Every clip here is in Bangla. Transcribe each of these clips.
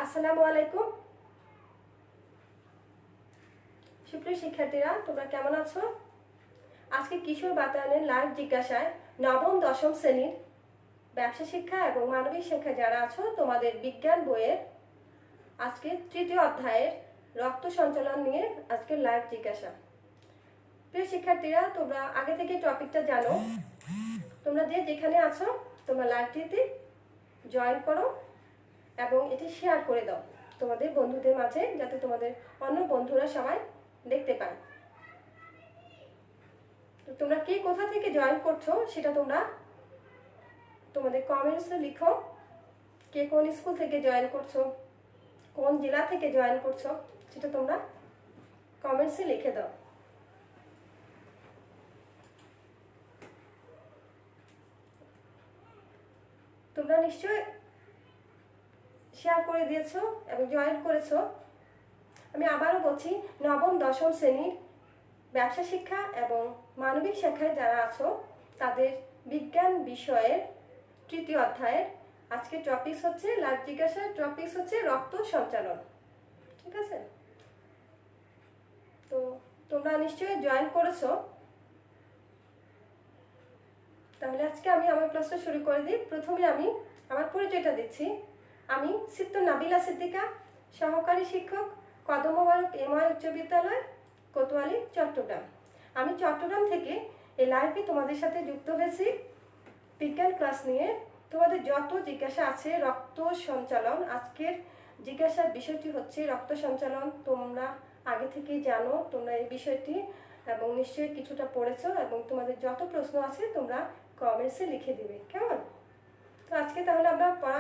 আসসালামু আলাইকুম সুপ্রিয় শিক্ষার্থীরা, তোমরা কেমন আছো? আজকে কিশোর বাতায়নের লাইভ জিজ্ঞাসায় নবম দশম শ্রেণীর ব্যবসা শিক্ষা এবং মানবিক শিক্ষা যারা আছো, তোমাদের বিজ্ঞান বইয়ের আজকে তৃতীয় অধ্যায়ের রক্ত সঞ্চালন নিয়ে আজকে লাইভ জিজ্ঞাসা। প্রিয় শিক্ষার্থীরা, তোমরা আগে থেকে টপিকটা জানো। তোমরা যে যেখানে আছো তোমরা লাইভটিতে জয়েন করো এবং এটি শেয়ার করে দাও তোমাদের বন্ধুদের মাঝে, যাতে তোমাদের অন্য বন্ধুরা সবাই দেখতে পায়। তো তোমরা কে কোথা থেকে জয়েন করছো সেটা তোমরা তোমাদের কমেন্টসে লিখো। কে কোন স্কুল থেকে জয়েন করছো, কোন জেলা থেকে জয়েন করছো, সেটা তোমরা কমেন্টসে লিখে দাও। তোমরা নিশ্চয় শেয়ার করে দিয়েছো এবং জয়েন করেছো। আমি আবারও বলছি, নবম দশম শ্রেণীর ব্যবসা শিক্ষা এবং মানবিক শিক্ষায় যারা আছো তাদের বিজ্ঞান বিষয়ের তৃতীয় অধ্যায়ের আজকে টপিকস হচ্ছে লাইভ জিজ্ঞাসার টপিকস হচ্ছে রক্ত সঞ্চালন। ঠিক আছে? তো তোমরা নিশ্চয়ই জয়েন করেছো। তাহলে আজকে আমি আমার ক্লাসটা শুরু করে দিই। প্রথমে আমি আমার পরিচয়টা দিচ্ছি। আমি সিদ্ধ নাবিলা সিদ্দিকা, সহকারী শিক্ষক, কদম মোবারক এমআই উচ্চ বিদ্যালয়, কোতোয়ালি, চট্টগ্রাম। আমি চট্টগ্রাম থেকে এই লাইভে তোমাদের সাথে যুক্ত হয়েছি বিজ্ঞান ক্লাস নিয়ে। তোমাদের যত জিজ্ঞাসা আছে রক্ত সঞ্চালন, আজকের জিজ্ঞাসার বিষয়টি হচ্ছে রক্ত সঞ্চালন। তোমরা আগে থেকেই জানো তোমরা এই বিষয়টি এবং নিশ্চয়ই কিছুটা পড়েছো, এবং তোমাদের যত প্রশ্ন আছে তোমরা কমেন্টসে লিখে দিবে। কেমন? তো আজকে তাহলে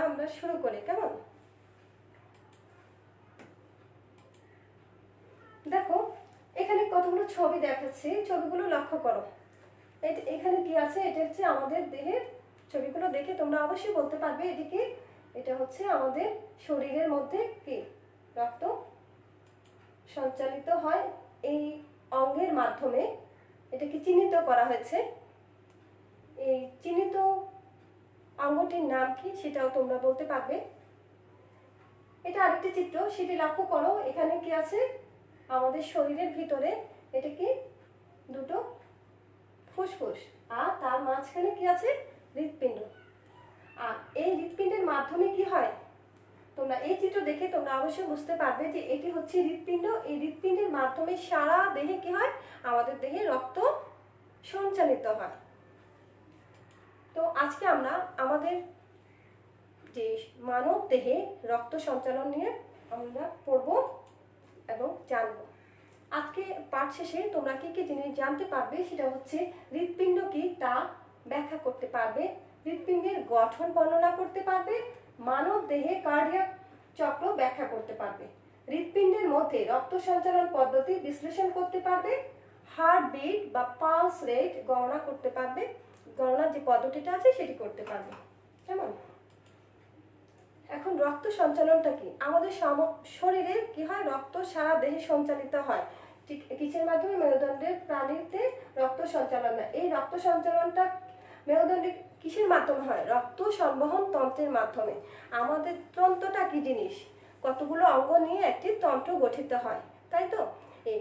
আমরা শুরু করি। কেমন? দেখো, এখানে কতগুলো ছবি দেখাচ্ছি, ছবিগুলো লক্ষ্য করো। এখানে কি আছে? এটা হচ্ছে আমাদের দেহের। ছবিগুলো দেখে তোমরা অবশ্যই বলতে পারবে এদিকে এটা হচ্ছে আমাদের শরীরের মধ্যে কি রক্ত সঞ্চালিত হয় এই অঙ্গের মাধ্যমে। এটাকে চিহ্নিত করা হয়েছে। এই চিহ্নিত অঙ্গটির নাম কি সেটাও তোমরা বলতে পারবে। এটা আরেকটি চিত্র, সেটি লক্ষ্য করো। এখানে কি আছে? আমাদের শরীরের ভিতরে এটা কি দুটো ফুসফুস, আর তার মাঝখানে কি আছে? হৃৎপিণ্ড। আর এই হৃৎপিণ্ডের মাধ্যমে কি হয়, তোমরা এই চিত্র দেখে তোমরা অবশ্যই বুঝতে পারবে যে এটি হচ্ছে হৃৎপিণ্ড। এই হৃৎপিণ্ডের মাধ্যমে সারা দেহে কি হয়? আমাদের দেহে রক্ত সঞ্চালিত হয়। তো আজকে আমরা আমাদের যে মানব দেহে রক্ত সঞ্চালন নিয়ে আমরা পড়ব এবং জানব। আজকে পাঠ শেষে তোমরা কি কি জিনিস জানতে পারবে সেটা হচ্ছে হৃৎপিণ্ড কি তা ব্যাখ্যা করতে পারবে, হৃৎপিণ্ডের গঠন বর্ণনা করতে পারবে, মানব দেহে কার্ডিয়াক চক্র ব্যাখ্যা করতে পারবে, হৃৎপিণ্ডের মধ্যে রক্ত সঞ্চালন পদ্ধতি বিশ্লেষণ করতে পারবে, হার্টবিট বা পালস রেট গণনা করতে পারবে। গণনার যে পদ্ধতিটা আছে সেটি করতে পারবে। কেমন? এখন রক্ত সঞ্চালনটা কি? আমাদের শরীরে কি হয়? রক্ত সারা দেহে সঞ্চালিত হয়। ঠিক কিসের মাধ্যমে? মেরুদণ্ডের প্রাণীতে রক্ত সঞ্চালন হয়। এই রক্ত সঞ্চালনটা মেরুদণ্ডে কিসের মাধ্যমে হয়? রক্ত সংবহন তন্ত্রের মাধ্যমে। আমাদের তন্ত্রটা কি জিনিস? কতগুলো অঙ্গ নিয়ে একটি তন্ত্র গঠিত হয়, তাই তো? এই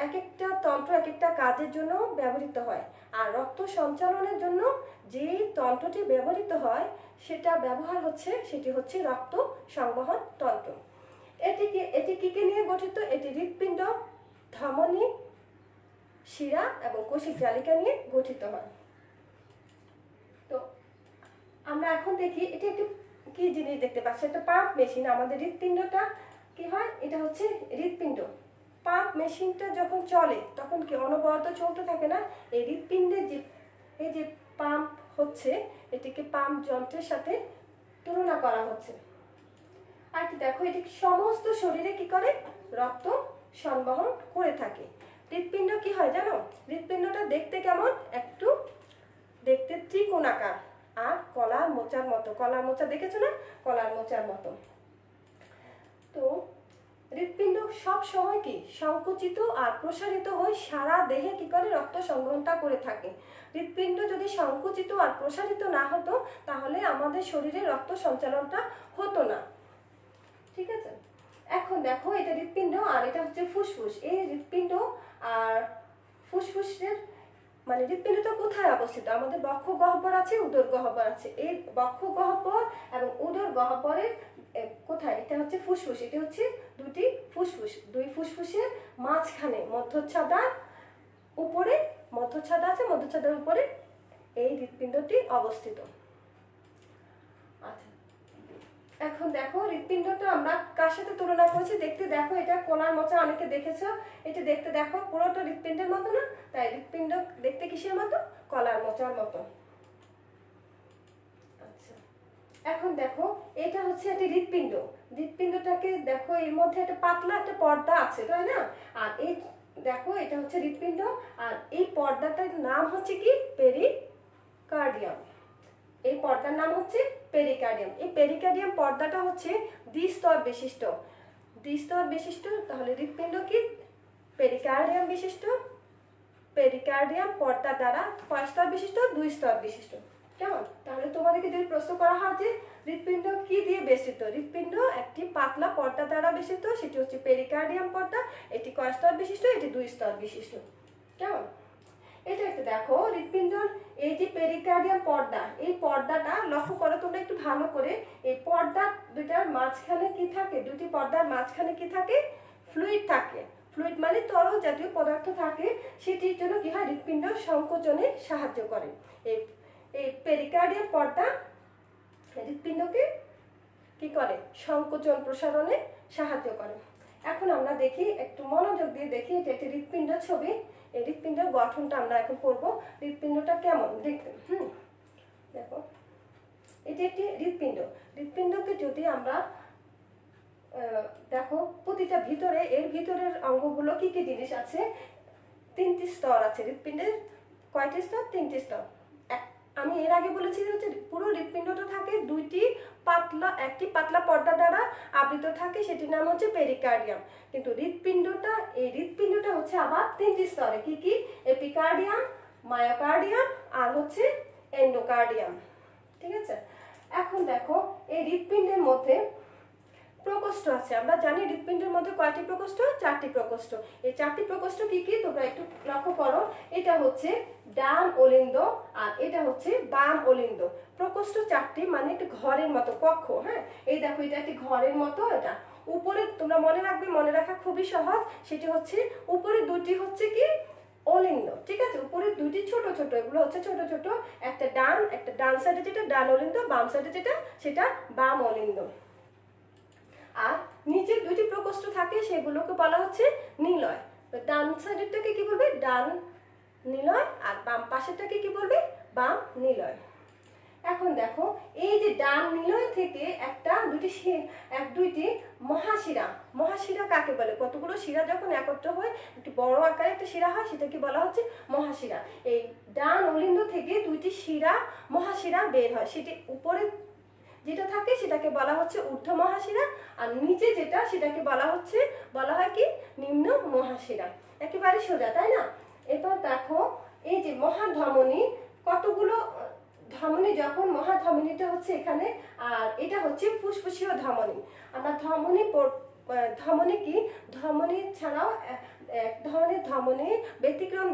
এক একটা তন্ত্র এক একটা কাজের জন্য ব্যবহৃত হয়। আর রক্ত সঞ্চালনের জন্য যে তন্ত্রটি ব্যবহৃত হয় সেটি হচ্ছে রক্ত সংবহন তন্ত্র। এটি কি নিয়ে গঠিত? এটি হৃৎপিণ্ড, ধমনী, শিরা এবং কোষিক জালিকা নিয়ে গঠিত হয়। তো আমরা এখন দেখি এটা একটি কি জিনিস দেখতে পাচ্ছি, একটা পাম্প মেশিন। আমাদের হৃৎপিণ্ডটা কি হয়? এটা হচ্ছে হৃৎপিণ্ড। পাম্প মেশিনটা যখন চলে তখন কি অনবরত চলতে থাকে না? এই হৃৎপিণ্ডের এই যে পাম্প হচ্ছে, এটিকে পাম্প যন্ত্রের সাথে তুলনা করা হচ্ছে। আর কি দেখো, এটি সমস্ত শরীরে কি করে? রক্ত সংবহন করে থাকে। হৃৎপিণ্ড কি হয় জানো? হৃৎপিণ্ডটা দেখতে কেমন? একটু দেখতে ত্রিকোণাকার আর কলার মোচার মতো। কলার মোচা দেখেছো না? কলার মোচার মতো। তো হৃৎপিণ্ড সব সময় কি সংকুচিত আর প্রসারিত হয়ে সারা দেহে কি করে? রক্ত সংবহনটা করে থাকে। হৃৎপিণ্ড যদি সংকুচিত আর প্রসারিত না হতো তাহলে আমাদের শরীরে রক্ত সঞ্চালনটা হতো না। ঠিক আছে। এখন দেখো এটা হৃৎপিণ্ড আর এটা হচ্ছে ফুসফুস। এই হৃৎপিণ্ড আর ফুসফুসের মানে হৃৎপিণ্ডটা কোথায় অবস্থিত? আমাদের বক্ষ গহ্বর আছে, উদর গহ্বর আছে। এই বক্ষ গহ্বর এবং উদর গহ্বরের কোথায়? এটা হচ্ছে ফুসফুস। এটা হচ্ছে দুটি ফুসফুস। দুই ফুসফুসের মাঝখানে মধ্যচ্ছদা উপরে, মধ্যচ্ছদা আছে, মধ্যচ্ছদার উপরে এই হৃৎপিণ্ডটি অবস্থিত। আচ্ছা, এখন দেখো হৃৎপিণ্ডটা আমরা কার সাথে তুলনা করছি? দেখতে দেখো এটা কলার মোচা, অনেকে দেখেছো। এটা দেখতে দেখো পুরোটা হৃৎপিণ্ডের মতো না? তাই হৃৎপিণ্ড দেখতে কিসের মতো? কলার মোচার মতো। আচ্ছা, এখন দেখো এটা হচ্ছে একটা হৃৎপিণ্ড। হৃৎপিণ্ডটাকে দেখো এর মধ্যে একটা পাতলা একটা পর্দা আছে, তাই না? আর এই দেখো এটা হচ্ছে হৃৎপিণ্ড আর এই পর্দাটার নাম হচ্ছে কি? পেরিকার্ডিয়াম। এই পর্দার নাম হচ্ছে পেরিকার্ডিয়াম। এই পেরিকার্ডিয়াম পর্দাটা হচ্ছে দ্বিস্তর বিশিষ্ট। দ্বিস্তর বিশিষ্ট, তাহলে হৃৎপিণ্ড কি? পেরিকার্ডিয়াম বিশিষ্ট। পেরিকার্ডিয়াম পর্দা দ্বারা কয় স্তর বিশিষ্ট? 2 স্তর বিশিষ্ট। কেমন? তাহলে তোমাদেরকে যদি প্রশ্ন করা হয় যে হৃৎপিণ্ড কি দিয়ে বেষ্টিত? হৃৎপিণ্ড একটি পাতলা পর্দা দ্বারা বেষ্টিত, সেটি হচ্ছে পেরিকার্ডিয়াম পর্দা। এটি কয় স্তর বিশিষ্ট? এটি 2 স্তর বিশিষ্ট। কেমন? এটা একটু দেখো হৃৎপিণ্ডর এই যে পেরিকার্ডিয়াম পর্দা, এই পর্দাটা লক্ষ্য করো তোমরা একটু ভালো করে। এই পর্দা দুটার মাঝখানে কি থাকে? দুটি পর্দার মাঝখানে কি থাকে? ফ্লুইড থাকে। ফ্লুইড মানে তরল জাতীয় পদার্থ থাকে। সেটির জন্য কি হয়? হৃৎপিণ্ড সংকোচনে সাহায্য করে। এই পেরিকার্ডিয়াম পর্দা হৃৎপিণ্ডকে কি করে? সংকোচন প্রসারণে সাহায্য করে। এখন আমরা দেখি, একটু মনোযোগ দিয়ে দেখি। এটা একটি হৃৎপিণ্ড ছবি। এই হৃৎপিণ্ডের গঠনটা আমরা এখন করব। হৃৎপিণ্ডটা কেমন দেখতে? দেখো এটি একটি হৃৎপিণ্ড। হৃৎপিণ্ডকে যদি আমরা দেখো প্রতিটা ভিতরে, এর ভিতরের অঙ্গগুলো কি কি জিনিস আছে? 3টি স্তর আছে হৃৎপিণ্ডের। কয়টি স্তর? 3টি স্তর। আমি এর আগে বলেছি হচ্ছে পুরো হৃৎপিণ্ডটা থাকে একটি পাতলা পর্দা দ্বারা আবৃত থাকে, সেটির নাম হচ্ছে পেরিকার্ডিয়াম। কিন্তু এই হৃৎপিণ্ডটা হচ্ছে আবার 3টি স্তরে। কি কি? এপিকার্ডিয়াম, মায়োকার্ডিয়াম আর হচ্ছে এন্ডোকার্ডিয়াম। ঠিক আছে। এখন দেখো এই হৃৎপিণ্ডের মধ্যে প্রকোষ্ঠ আছে। আমরা জানি হৃৎপিণ্ডের মধ্যে কয়টি প্রকোষ্ঠ? 4টি প্রকোষ্ঠ। এই 4টি প্রকোষ্ঠ কি কি তোমরা একটু লক্ষ্য করো। এটা হচ্ছে ডান অলিন্দ আর এটা হচ্ছে বাম অলিন্দ। প্রকোষ্ঠ 4টি, মানে একটা ঘরের মতো কক্ষ। হ্যাঁ, এই দেখো এটা একটি ঘরের মতো। এটা উপরে তোমরা মনে রাখবে, মনে রাখা খুবই সহজ। সেটি হচ্ছে উপরে দুটি হচ্ছে কি? অলিন্দ। ঠিক আছে, উপরে দুটি ছোট ছোট, এগুলো হচ্ছে ছোট ছোট। একটা ডান সাইডে যেটা ডান অলিন্দ, বাম সাইডে যেটা সেটা বাম অলিন্দ। আর নিচে দুটি প্রকোষ্ঠ থাকে, সেগুলোকে বলা হচ্ছে নিলয়। ডান সাইডেরটাকে কি বলবে? ডান নিলয়। আর বাম পাশেরটাকে কি বলবে? বাম নিলয়। এখন দেখো এই যে ডান নিলয় থেকে দুইটি মহাশিরা। মহাশিরা কাকে বলে? কতগুলো শিরা যখন একত্র হয় একটি বড় আকারে একটা শিরা হয়, সেটাকে বলা হচ্ছে মহাশিরা। এই ডান অলিন্দ থেকে দুইটি মহাশিরা বের হয়। সেটি উপরে যেটা থাকে সেটাকে বলা হচ্ছে ঊর্ধ্ব মহাশিরা, আর নিচে যেটা সেটাকে বলা হয় কি? নিম্ন মহাশিরা। একেবারে সোজা, তাই না? এবার দেখো এই যে মহাধমনী, কতগুলো ধমনী, যখন মহাধমনীটা হচ্ছে এখানে, আর এটা হচ্ছে ফুসফুসীয় ধমনী। আমরা ধমনী কি? ধমনী ছাড়াও এক ধরনের ধমনী, ব্যতিক্রম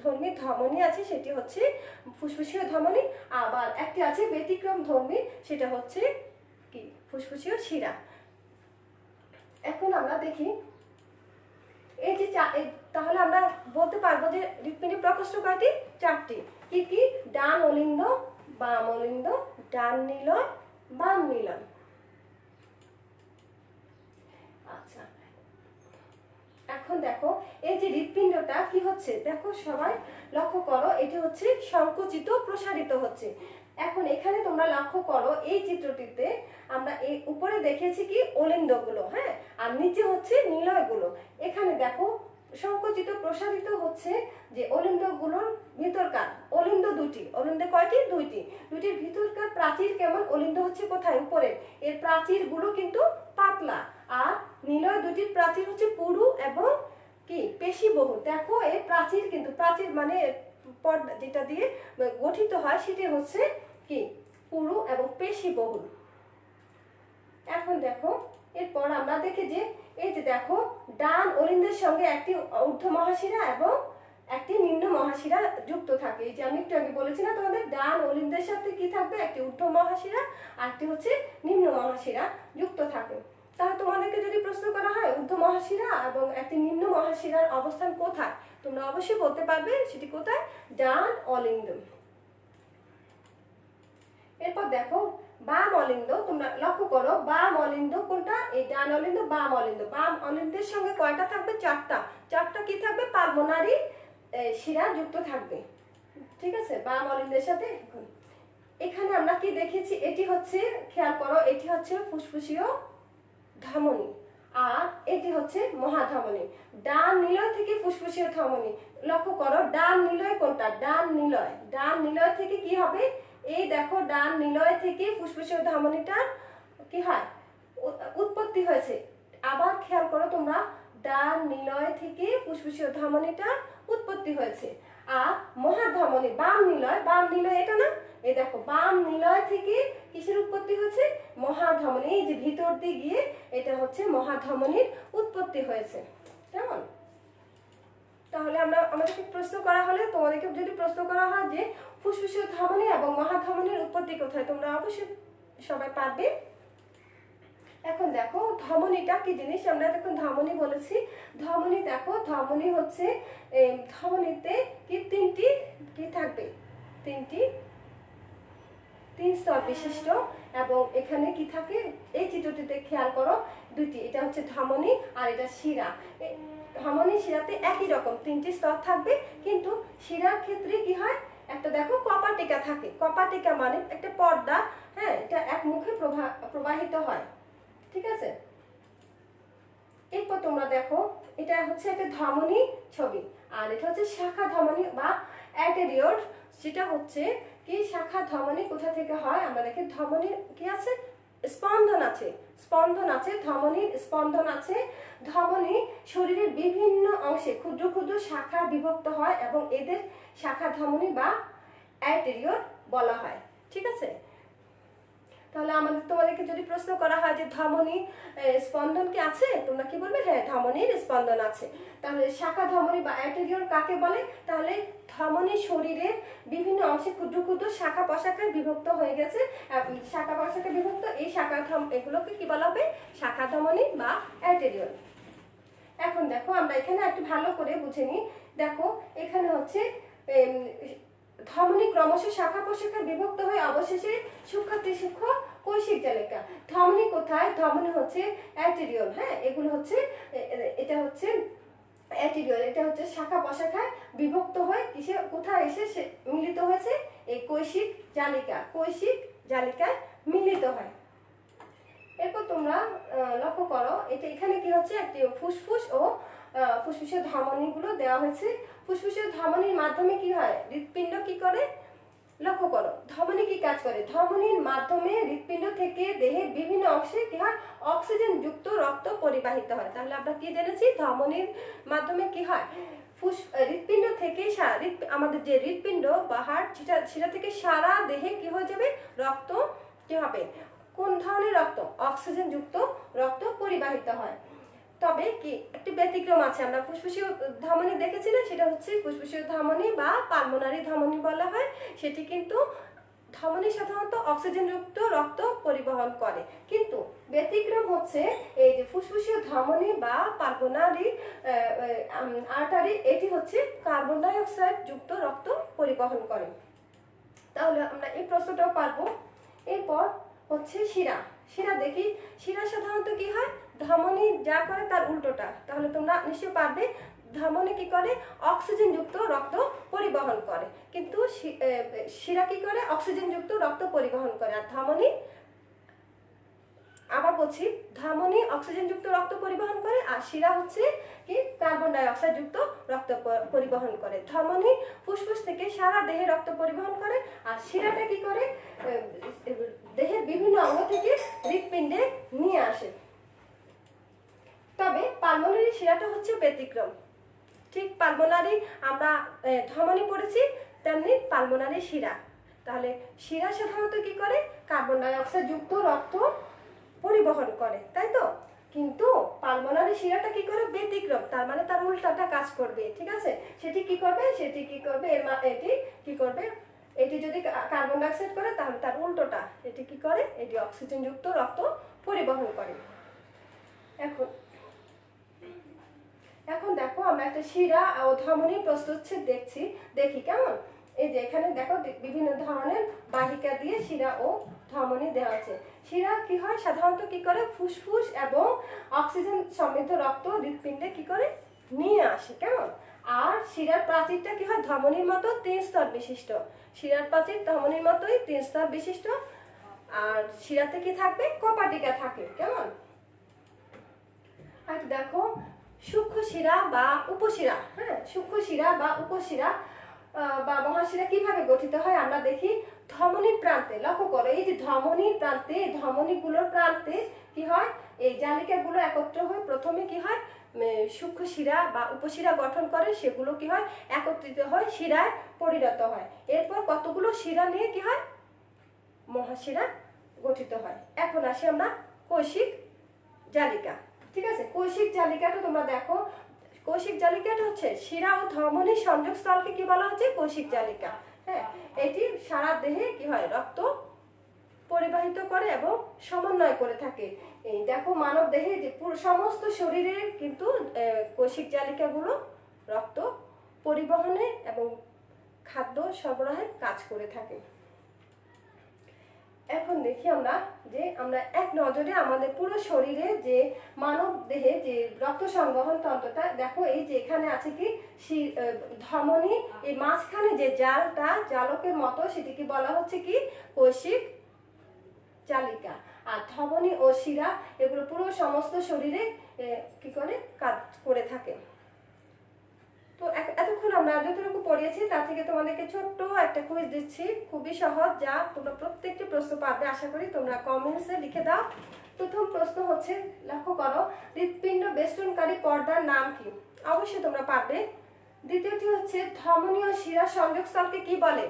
ধর্মী ধমনী আছে, সেটি হচ্ছে ফুসফুসীয় ধমনী। আবার একটি আছে ব্যতিক্রম ধর্মী, সেটা হচ্ছে কি? ফুসফুসীয় শিরা। এখন আমরা দেখি এই যে তাহলে আমরা বলতে পারবো যে হৃৎপিণ্ডের প্রকোষ্ঠ কয়টি? 4টি। কি কি? ডান অলিন্দ, বাম অলিন্দ, ডান নিলয়, বাম নিলয়। আচ্ছা, এখন দেখো এই যে হৃৎপিণ্ডটা কি হচ্ছে? দেখো সবাই লক্ষ্য করো, এটি হচ্ছে সংকুচিত প্রসারিত হচ্ছে। এখন এখানে তোমরা লক্ষ্য করো এই চিত্রটিতে আমরা এই উপরে দেখেছি কি? অলিন্দগুলো। হ্যাঁ, আর নিচে হচ্ছে নিলয়গুলো। এখানে দেখো সংকুচিত প্রসারিত হচ্ছে যে অলিন্দগুলোর ভিতরকার। অলিন্দ দুটি। অলিন্দ কয়টি? 2টি। দুটির ভিতরকার প্রাচীর কেমন? অলিন্দ হচ্ছে কোথায়? উপরে। এর প্রাচীরগুলো কিন্তু পাতলা। আর নিলয় দুটির প্রাচীর হচ্ছে পুরু এবং কি? পেশিবহুল। দেখো এই প্রাচীর মানে পর্দা যেটা দিয়ে গঠিত হয়, সেটি হচ্ছে কি? পুরু এবং পেশিবহুল। এখন দেখো এরপর আমরা দেখি যে এই যে দেখো ডান অলিন্দের সঙ্গে একটি ঊর্ধ্ব মহাশিরা এবং একটি নিম্ন মহাশিরা যুক্ত থাকে। এই যে আমি একটু আগে বলেছি না তোমাদের, ডান অলিন্দের সাথে কি থাকবে, একটি ঊর্ধ্ব মহাশিরা আর একটি হচ্ছে নিম্ন মহাশিরা যুক্ত থাকে। তাহলে তোমাদেরকে যদি প্রশ্ন করা হয় ঊর্ধ্ব মহাশিরা এবং একটি নিম্ন মহাশিরার অবস্থান কোথায়, তোমরা অবশ্যই বলতে পারবে সেটি কোথায়, ডান অলিন্দ। এরপর দেখো বাম অলিন্দ, তোমরা লক্ষ্য করো বাম অলিন্দ কোনটা, এই ডান অলিন্দ বাম অলিন্দ। বাম অলিন্দের সঙ্গে কয়টা থাকবে, চারটা। চারটা কি থাকবে, পালমোনারি শিরা যুক্ত থাকবে। ঠিক আছে, বাম অলিন্দের সাথে। এখানে আমরা কি দেখেছি, এটি হচ্ছে খেয়াল করো, এটি হচ্ছে ফুসফুসীয় ধমনী আর এটি হচ্ছে মহাধমনী। ডান নিলয় থেকে ফুসফুসীয় ধমনী, লক্ষ্য করো ডান নিলয় কোনটা, ডান নিলয়। ডান নিলয় থেকে কি হবে, এই দেখো ডান নিলয় থেকে ফুসফুসীয় ধমনীটা কি হয়, উৎপত্তি হয়েছে। আবার খেয়াল করো তোমরা, ডান নিলয় থেকে ফুসফুসীয় ধমনীটা উৎপত্তি হয়েছে। আর মহাধমনী বাম নিলয়, বাম নিলয় এটা না, এই দেখো বাম নিলয় থেকে কিসের উৎপত্তি হয়েছে, মহাধমনী। এই যে ভিতর দিয়ে গিয়ে এটা হচ্ছে মহাধমনীর উৎপত্তি হয়েছে। কেমন, তাহলে আমাদেরকে প্রশ্ন করা হলে, তোমাদেরকে যদি প্রশ্ন করা হয় যে ফুসফুসীয় ধমনী এবং মহাধমনীর উৎপত্তি কোথায়, তোমরা অবশ্যই সবাই পারবে। এখন দেখো ধমনীটা কি জিনিস, আমরা এখন ধমনী বলেছি। ধমনী দেখো, ধমনী হচ্ছে ধমনীতে কি তিনটি কি থাকবে, তিন স্তর বিশিষ্ট। এবং এখানে কি থাকে, এই চিত্রটিতে খেয়াল করো দুইটি, এটা হচ্ছে ধমনী আর এটা শিরা। ধমনী শিরাতে একই রকম তিনটি স্তর থাকবে, কিন্তু শিরার ক্ষেত্রে কি হয়, একটা দেখো কপাটিকা থাকে। কপাটিকা মানে একটা পর্দা, হ্যাঁ, এটা এক মুখে প্রবাহিত হয়। ঠিক আছে, এরপর তোমরা দেখো এটা হচ্ছে একটা ধমনী ছবি আর এটা হচ্ছে শাখা ধমনী বা অ্যাটেরিয়ড। সেটা হচ্ছে কি, শাখা ধমনী কোথা থেকে হয়, আমরা দেখি ধমনীর কি আছে, স্পন্দন আছে, স্পন্দন আছে, ধমনীর স্পন্দন আছে। ধমনী শরীরের বিভিন্ন অংশে ক্ষুদ্র ক্ষুদ্র শাখা বিভক্ত হয় এবং এদের শাখা ধমনী বা অ্যাটেরিয়ড বলা হয়। ঠিক আছে, তাহলে তোমাদেরকে যদি প্রশ্ন করা হয় যে ধমনী স্পন্দন কি আছে, তোমরা কি বলবে, হ্যাঁ ধমনীর স্পন্দন আছে। তাহলে শাখা ধমনী বা অ্যাটেরিয়ড কাকে বলে, তাহলে ধমনী শরীরের বিভিন্ন অংশে ক্ষুদ্র ক্ষুদ্র শাখা প্রশাখায় বিভক্ত হয়ে গেছে, শাখা প্রশাখায় বিভক্ত, এই এগুলোকে কি বলা হবে, শাখা ধমনী বা অ্যাটেরিয়ড। এখন দেখো আমরা এখানে একটু ভালো করে বুঝে নিই। দেখো এখানে হচ্ছে ধমনী ক্রমশ শাখা প্রশাখায় বিভক্ত হয়ে অবশেষে সূক্ষ্মাতিসূক্ষ্ম কৈশিক জালিকা। ধমনী কোথায়, ধমনী হচ্ছে অ্যাটেরিয়ল, হ্যাঁ এগুলো হচ্ছে, এটা হচ্ছে অ্যাটেরিয়ল, এটা হচ্ছে শাখা প্রশাখায় বিভক্ত হয়ে কিসে কোথায় এসে মিলিত হয়েছে, এই কৈশিক জালিকা, কৈশিক জালিকায় মিলিত হয়। এরপর তোমরা লক্ষ্য করো, এটা এখানে কি হচ্ছে, একটি ফুসফুস ও ফুসফুসের ধমনীগুলো দেওয়া হয়েছে। ফুসফুসের ধমনীর মাধ্যমে কি হয়, হৃৎপিণ্ড কি করে, লক্ষ্য করো ধমনী কি কাজ করে, ধমনীর মাধ্যমে হৃৎপিণ্ড থেকে দেহের বিভিন্ন অংশে কি হয়, অক্সিজেন যুক্ত রক্ত পরিবাহিত হয়। তাহলে আমরা কি জেনেছি, ধমনীর মাধ্যমে কি হয়, হৃৎপিণ্ড থেকে আমাদের যে হৃৎপিণ্ড বা হার্ট, সেটা থেকে সারা দেহে কি হয়ে যাবে, রক্ত কি হবে, কোন ধরনের রক্ত, অক্সিজেন যুক্ত রক্ত পরিবাহিত হয়। তবে কি একটি ব্যতিক্রম আছে, আমরা ফুসফুসীয় ধমনী দেখেছি না, সেটা হচ্ছে ফুসফুসীয় ধমনী বা পালমোনারি ধমনী বলা হয়। সেটি কিন্তু ধমনী সাধারণত অক্সিজেন যুক্ত রক্ত পরিবহন করে, কিন্তু ব্যতিক্রম হচ্ছে এই যে ফুসফুসীয় ধমনী বা পালমোনারি আর্টারি, এটি হচ্ছে কার্বন ডাই অক্সাইড যুক্ত রক্ত পরিবহন করে। তাহলে আমরা এই প্রশ্নটাও পারবো। এরপর হচ্ছে শিরা। শিরা দেখি, শিরা সাধারণত কি হয়, ধমনী যা করে তার উল্টোটা। তাহলে তোমরা নিশ্চয়ই পারবে, ধমনী কি করে, অক্সিজেন যুক্ত রক্ত পরিবহন করে, কিন্তু শিরা কি করে, অক্সিজেন যুক্ত রক্ত পরিবহন করে। আর ধমনী, আবার বলছি, ধমনী অক্সিজেন যুক্ত রক্ত পরিবহন করে আর শিরা হচ্ছে কি, কার্বন ডাই অক্সাইড যুক্ত রক্ত পরিবহন করে। ধমনী ফুসফুস থেকে সারা দেহে রক্ত পরিবহন করে আর শিরাটা কি করে, দেহের বিভিন্ন অঙ্গ থেকে হৃৎপিণ্ডে নিয়ে আসে। তবে পালমোনারি শিরাটা হচ্ছে ব্যতিক্রম। ঠিক পালমোনারি আমরা ধমনী পড়েছি, তেমনি পালমোনারি শিরা। তাহলে শিরা সাধারণত কি করে, কার্বন ডাই অক্সাইড যুক্ত রক্ত পরিবহন করে, তাই তো? কিন্তু পালমোনারি শিরাটা কি করে? ব্যতিক্রম, তার মানে তার উল্টাটা কাজ করবে, ঠিক আছে? সেটি কি করবে? এটি কি করবে? এটি যদি কার্বন ডাইঅক্সাইড করে তাহলে তার উল্টোটা এটি কি করে? এটি অক্সিজেন যুক্ত রক্ত পরিবহন করে। এখন এখন দেখো আমরা একটা শিরা ও ধমনী প্রস্তুচ্ছেদ দেখি কেমন। এই যে এখানে দেখো বিভিন্ন ধরনের বাহিকা দিয়ে শিরা ও ধমনী দেওয়া আছে। শিরা কি হয়? সাধারণত কি করে? ফুসফুস এবং অক্সিজেন সমৃদ্ধ রক্ত হৃৎপিণ্ডে কি করে? নিয়ে আসে, কেমন। আর শিরার প্রাচীরটা কি হয়? ধমনীর মতো 3 স্তর বিশিষ্ট। শিরার প্রাচীর ধমনীর মতোই 3 স্তর বিশিষ্ট। আর শিরাতে কি থাকবে? কপাটিকা থাকে, কেমন। আর দেখো সূক্ষ্ম শিরা বা উপশিরা, হ্যাঁ, সূক্ষ্ম শিরা বা উপশিরা বা মহাশিরা কিভাবে গঠিত হয় আমরা দেখি। ধমনীর প্রান্তে, লক্ষ্য করো, এই যে ধমনীর প্রান্তে, ধমনীগুলোর প্রান্তে কি হয়? এই জালিকাগুলো একত্র হয়ে প্রথমে কি হয়? সূক্ষ্ম শিরা বা উপশিরা গঠন করে, সেগুলো কি হয়? একত্রিত হয়, শিরায় পরিণত হয়। এরপর কতগুলো শিরা নিয়ে কি হয়? মহাশিরা গঠিত হয়। এখন আসি আমরা কৈশিক জালিকা, ঠিক আছে? কৈশিক জালিকাটা তোমরা দেখো, কৈশিক জালিকাটা হচ্ছে শিরা ও ধমনীর সংযোগস্থলকে কি বলা হচ্ছে? কৈশিক জালিকা। হ্যাঁ, এটি সারা দেহে কি হয়? রক্ত পরিবাহিত করে এবং সমন্বয় করে থাকে। এই দেখো মানব দেহে যে সমস্ত শরীরে কিন্তু কৈশিক জালিকাগুলো রক্ত পরিবহনে এবং খাদ্য সরবরাহে কাজ করে থাকে। এখন দেখি আমরা যে আমরা এক নজরে আমাদের পুরো শরীরে যে মানব দেহে যে রক্ত সংবহন তন্ত্রটা দেখো, এই যে এখানে আছে কি? ধমনী, এই মাঝখানে যে জালটা জালকের মতো সেটিকে বলা হচ্ছে কি? কৈশিক জালিকা। আর ধমনী ও শিরা এগুলো পুরো সমস্ত শরীরে কি করে? কাজ করে থাকে। তো এতক্ষণ আমরা যতটুকু পড়িয়েছি তার থেকে তোমাদেরকে ছোট্ট একটা কুইজ দিচ্ছি, খুবই সহজ, যা তোমরা প্রত্যেকটি প্রশ্ন পারবে আশা করি। তোমরা কমেন্টসে লিখে দাও। প্রথম প্রশ্ন হচ্ছে, লক্ষ্য করো, হৃৎপিণ্ড বেষ্টনকারী পর্দার নাম কি? অবশ্যই তোমরা পারবে। দ্বিতীয়টি হচ্ছে, ধমনী ও শিরা সংযোগস্থলকে কি বলে?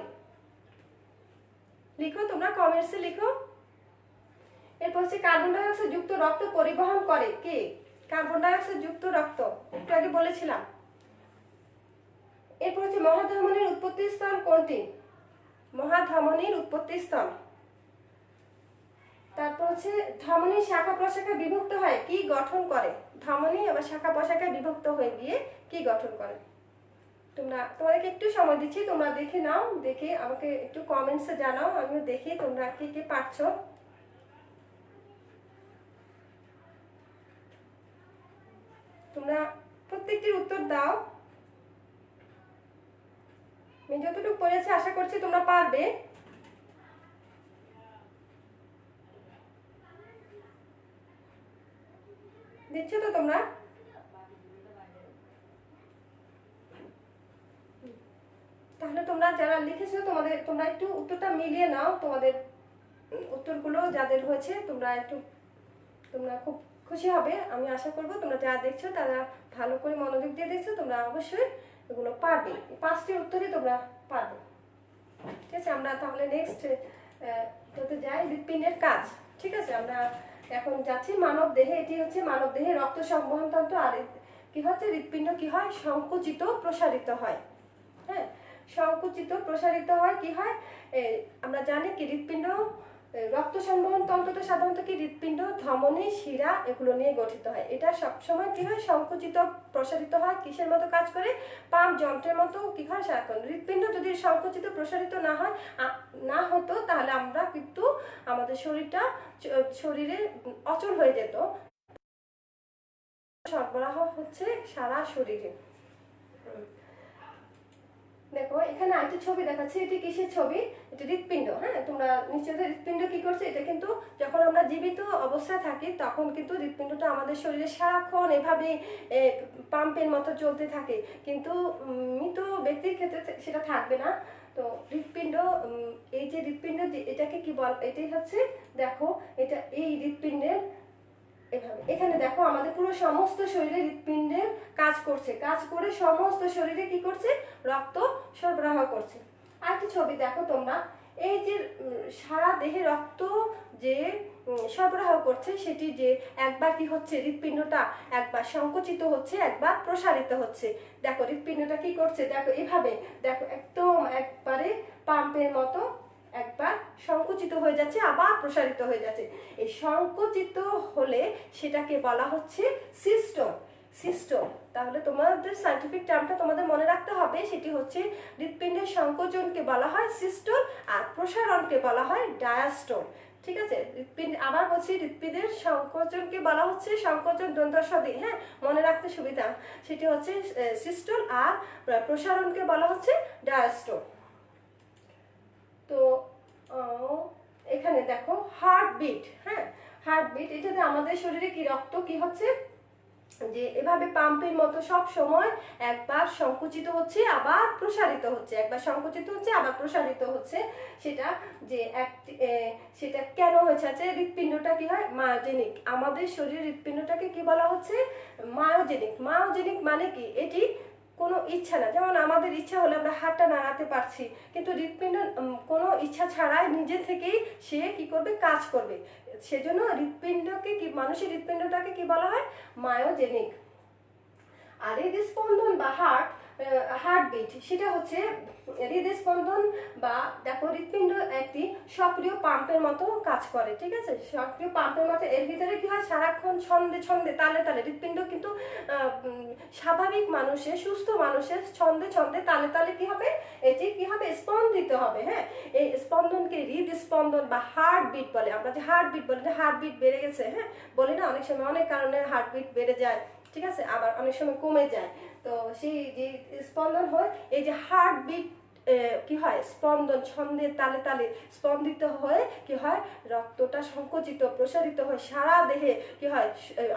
লিখো, তোমরা কমেন্টসে লিখো। এরপর হচ্ছে, কার্বন ডাই অক্সাইড যুক্ত রক্ত পরিবহন করে কে? কার্বন ডাই অক্সাইড যুক্ত রক্ত একটু আগে বলেছিলাম। এরপর হচ্ছে, মহাধমনীর উৎপত্তি স্থল কোনটি? মহাধমনীর উৎপত্তি স্থল। তারপর হচ্ছে, ধমনী শাখা প্রশাখা বিভক্ত হয় কি গঠন করে? ধমনী আবার শাখা প্রশাখায় বিভক্ত হয়ে গিয়ে কি গঠন করে? তোমাদেরকে একটু সময় দিচ্ছি, তোমরা দেখে নাও, দেখে আমাকে একটু কমেন্টসে জানাও, আমিও দেখি তোমরা কি কি পারছো। তোমরা প্রত্যেকটির উত্তর দাও। আমি যতটুকু পড়েছি আশা করছি তোমরা পারবে। দিচ্ছ তো তোমরা? তাহলে তোমরা যারা লিখেছো তোমরা একটু উত্তরটা মিলিয়ে নাও। তোমাদের উত্তরগুলো যাদের হয়েছে তোমরা খুব খুশি হবে। আমি আশা করব তোমরা যারা দেখছো তারা ভালো করে মনোযোগ দিয়ে দেখছো, তোমরা অবশ্যই এগুলো পারবে। 5টি উত্তরই তোমরা পারবে, ঠিক আছে? আমরা তাহলে নেক্সট যাই, হৃৎপিণ্ডের কাজ, ঠিক আছে? আমরা এখন যাচ্ছি মানব দেহে। এটি হচ্ছে মানব দেহে রক্ত সংবহন তন্ত্র। আর কি হচ্ছে? হৃৎপিণ্ড কি হয়? সংকুচিত প্রসারিত হয়। হ্যাঁ, সংকুচিত প্রসারিত হয় কি হয়? আমরা জানি কি হৃৎপিণ্ড রক্ত সংবহন তন্ত্রটা সাধারণত কি হৃৎপিণ্ড, ধমনী, শিরা এগুলো নিয়ে গঠিত হয়। এটা সবসময় কি হয়? সংকুচিত প্রসারিত হয়। কিসের মতো কাজ করে? পাম্প যন্ত্রের মতো কি হয়? সারাক্ষণ হৃৎপিণ্ড যদি সংকুচিত প্রসারিত না হতো তাহলে আমরা কিন্তু আমাদের শরীরে অচল হয়ে যেত। সরবরাহ হচ্ছে সারা শরীরে। দেখো এখানে আরেকটা ছবি দেখাচ্ছি। এটি কিসের ছবি? এটি হৃৎপিণ্ড। হ্যাঁ, তোমরা নিশ্চয়ই হৃৎপিণ্ড কি করছে? এটা কিন্তু যখন আমরা জীবিত অবস্থায় থাকি তখন কিন্তু হৃৎপিণ্ডটা আমাদের শরীরে সারাক্ষণ এভাবে পাম্পের মতো চলতে থাকে, কিন্তু মৃত ব্যক্তির ক্ষেত্রে সেটা থাকবে না। তো হৃৎপিণ্ড, এই যে হৃৎপিণ্ড, এটাকে কি বল? এটাই হচ্ছে, দেখো এটা এই হৃৎপিণ্ডের এভাবে এখানে দেখো আমাদের পুরো সমস্ত শরীরে হৃৎপিণ্ডের কাজ করছে, কাজ করে সমস্ত শরীরে কি করছে? রক্ত সরবরাহ করছে। আর একটা ছবি দেখো তোমরা, এই যে সারা দেহে রক্ত যে সরবরাহ করছে সেটি যে একবার কি হচ্ছে, হৃৎপিণ্ডটা একবার সংকুচিত হচ্ছে, একবার প্রসারিত হচ্ছে। দেখো হৃৎপিণ্ডটা কি করছে, দেখো এভাবে, দেখো একদম একবারে পাম্পের মতো একবার সংকুচিত হয়ে যাচ্ছে, আবার প্রসারিত হয়ে যাচ্ছে। এই সংকুচিত হলে সেটাকে বলা হচ্ছে সিস্টোল। সিস্টোল, তাহলে তোমাদের সায়েন্টিফিক টার্মটা তোমাদের মনে রাখতে হবে, সেটি হচ্ছে হৃৎপিণ্ডের সংকোচনকে বলা হয় সিস্টোল আর প্রসারণকে বলা হয় ডায়াস্টোল। ঠিক আছে, হৃৎপিণ্ড, আবার বলছি, হৃৎপিণ্ডের সংকোচনকে বলা হচ্ছে সংকোচন দন্তস্বদি, হ্যাঁ মনে রাখতে সুবিধা, সেটি হচ্ছে সিস্টোল আর প্রসারণকে বলা হচ্ছে ডায়াস্টোল। তো এখানে দেখো হার্টবিট, হ্যাঁ হার্টবিট, এটাতে আমাদের শরীরে কি রক্ত কি হচ্ছে, যে এভাবে পাম্পের মতো সব সময় একবার সংকুচিত হচ্ছে আবার প্রসারিত হচ্ছে, একবার সংকুচিত হচ্ছে আবার প্রসারিত হচ্ছে। সেটা যে সেটা কেন হয়েছে, হৃৎপিণ্ডটা কি হয় মায়োজেনিক, আমাদের শরীরের হৃৎপিণ্ডটাকে কি বলা হচ্ছে মায়োজেনিক। মায়োজেনিক মানে কি, এটি কোনো ইচ্ছা না, যেমন আমাদের ইচ্ছা হলে আমরা হাতটা নাড়াতে পারছি, কিন্তু হৃৎপিণ্ড কোনো ইচ্ছা ছাড়াই নিজে থেকেই সে কি করবে, কাজ করবে। সেজন্য হৃৎপিণ্ডকে কি, মানুষের হৃৎপিণ্ডটাকে কি বলা হয় মায়োজেনিক। আর হৃদস্পন্দন বা হার্টবিট সেটা হচ্ছে হৃদস্পন্দন বা দেখো হৃৎপিণ্ড একটি সক্রিয় পাম্পের মতো কাজ করে, ঠিক আছে, সক্রিয় পাম্পের মতো। এর ভিতরে কি হয়, সারাক্ষণ ছন্দে ছন্দে তালে তালে হৃৎপিণ্ড কিন্তু স্বাভাবিক মানুষের, সুস্থ মানুষের ছন্দে ছন্দে তালে তালে কি হবে, এটি কি হবে, স্পন্দিত হবে। হ্যাঁ, এই স্পন্দনকে হৃদস্পন্দন বা হার্টবিট বলে। আমরা যে হার্টবিট বলি, যে হার্টবিট বেড়ে গেছে, হ্যাঁ বলি না, অনেক সময় অনেক কারণে হার্টবিট বেড়ে যায়, ঠিক আছে, আবার অনেক সময় কমে যায়। তো সেই যে স্পন্দন হয়, এই যে হার্টবিট কি হয়, স্পন্দন ছন্দের তালে তালে স্পন্দিত হয়ে কি হয়, রক্তটা সংকুচিত প্রসারিত হয়, সারা দেহে কি হয়,